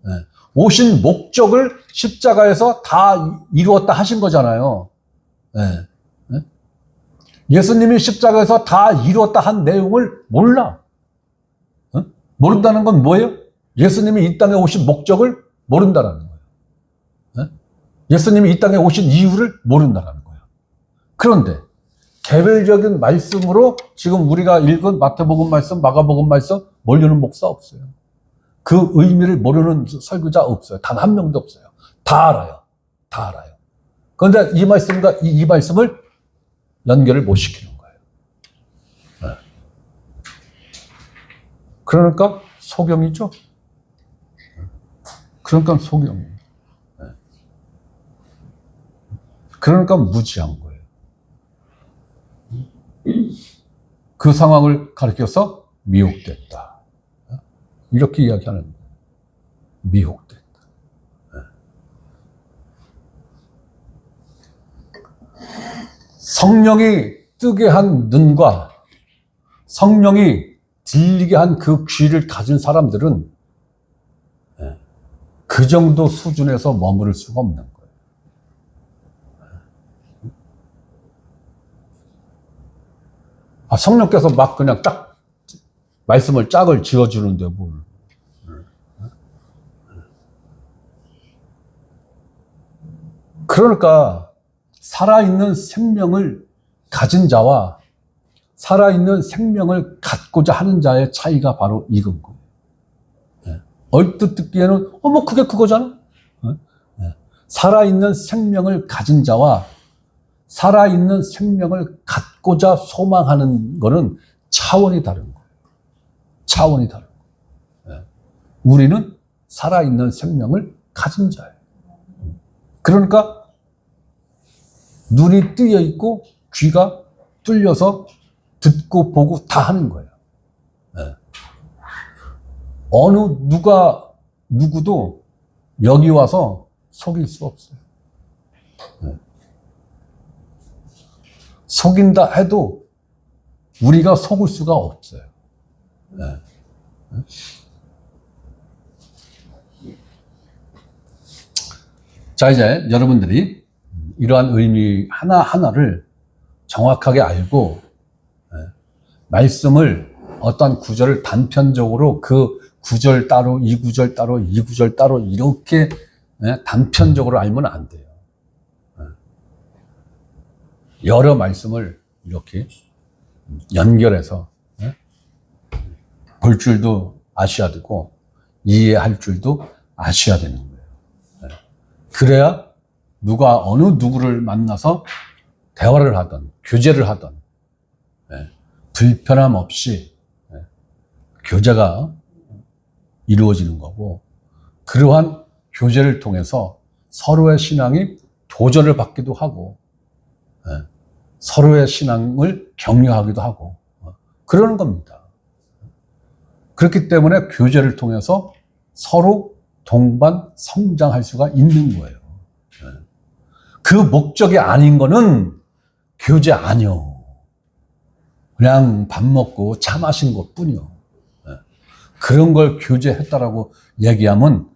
Speaker 1: 네. 오신 목적을 십자가에서 다 이루었다 하신 거잖아요. 네. 네. 예수님이 십자가에서 다 이루었다 한 내용을 몰라. 네? 모른다는 건 뭐예요? 예수님이 이 땅에 오신 목적을 모른다라는 거예요. 네? 예수님이 이 땅에 오신 이유를 모른다라는 거예요. 그런데 개별적인 말씀으로 지금 우리가 읽은 마태복음 말씀, 마가복음 말씀 모르는 목사 없어요. 그 의미를 모르는 설교자 없어요. 단 한 명도 없어요. 다 알아요. 다 알아요. 그런데 이 말씀과 이 말씀을 연결을 못 시키는 거예요. 네. 그러니까 소경이죠. 그러니까 소경이에요. 네. 그러니까 무지한 거예요. 그 상황을 가리켜서 미혹됐다. 이렇게 이야기하는 거예요. 미혹됐다. 성령이 뜨게 한 눈과 성령이 들리게 한 그 귀를 가진 사람들은 그 정도 수준에서 머무를 수가 없는 거예요. 성령께서 막 그냥 딱 말씀을 짝을 지어주는데 뭘. 그러니까 살아있는 생명을 가진 자와 살아있는 생명을 갖고자 하는 자의 차이가 바로 이건 거예요. 얼뜻 듣기에는 뭐 그게 그거잖아. 살아있는 생명을 가진 자와 살아있는 생명을 갖고자 소망하는 거는 차원이 다른 거예요. 차원이 다른 거예요. 우리는 살아있는 생명을 가진 자예요. 그러니까 눈이 뜨여 있고 귀가 뚫려서 듣고 보고 다 하는 거예요. 누구도 여기 와서 속일 수 없어요. 속인다 해도 우리가 속을 수가 없어요. 자, 이제 여러분들이 이러한 의미 하나하나를 정확하게 알고 말씀을 어떤 구절을 단편적으로 그 구절 따로 이 구절 따로 이 구절 따로 이렇게 단편적으로 알면 안 돼요. 여러 말씀을 이렇게 연결해서 볼 줄도 아셔야 되고 이해할 줄도 아셔야 되는 거예요. 그래야 어느 누구를 만나서 대화를 하든 교제를 하든 불편함 없이 교제가 이루어지는 거고, 그러한 교제를 통해서 서로의 신앙이 도전을 받기도 하고, 서로의 신앙을 격려하기도 하고, 그러는 겁니다. 그렇기 때문에 교제를 통해서 서로 동반 성장할 수가 있는 거예요. 그 목적이 아닌 거는 교제 아니요. 그냥 밥 먹고 차 마신 것 뿐이요. 그런 걸 교제했다라고 얘기하면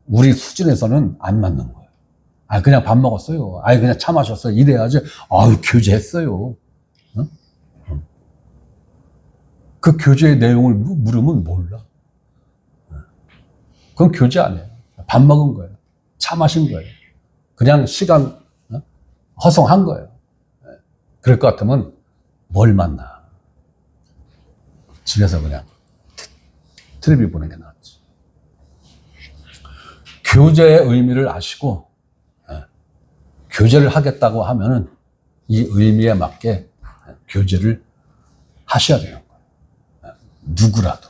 Speaker 1: 우리 수준에서는 안 맞는 거예요. 아, 그냥 밥 먹었어요. 아, 그냥 차 마셨어요. 이래야지. 아유, 교제했어요. 그 교제의 내용을 물으면 몰라. 그건 교제 아니에요. 밥 먹은 거예요. 차 마신 거예요. 그냥 시간 허송한 거예요. 그럴 것 같으면 뭘 만나. 집에서 그냥 텔레비 보는 게 낫지. 교제의 의미를 아시고 교제를 하겠다고 하면은 이 의미에 맞게 교제를 하셔야 되는 거예요. 누구라도.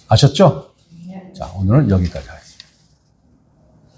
Speaker 1: 아셨죠? 자, 오늘은 여기까지 하겠습니다.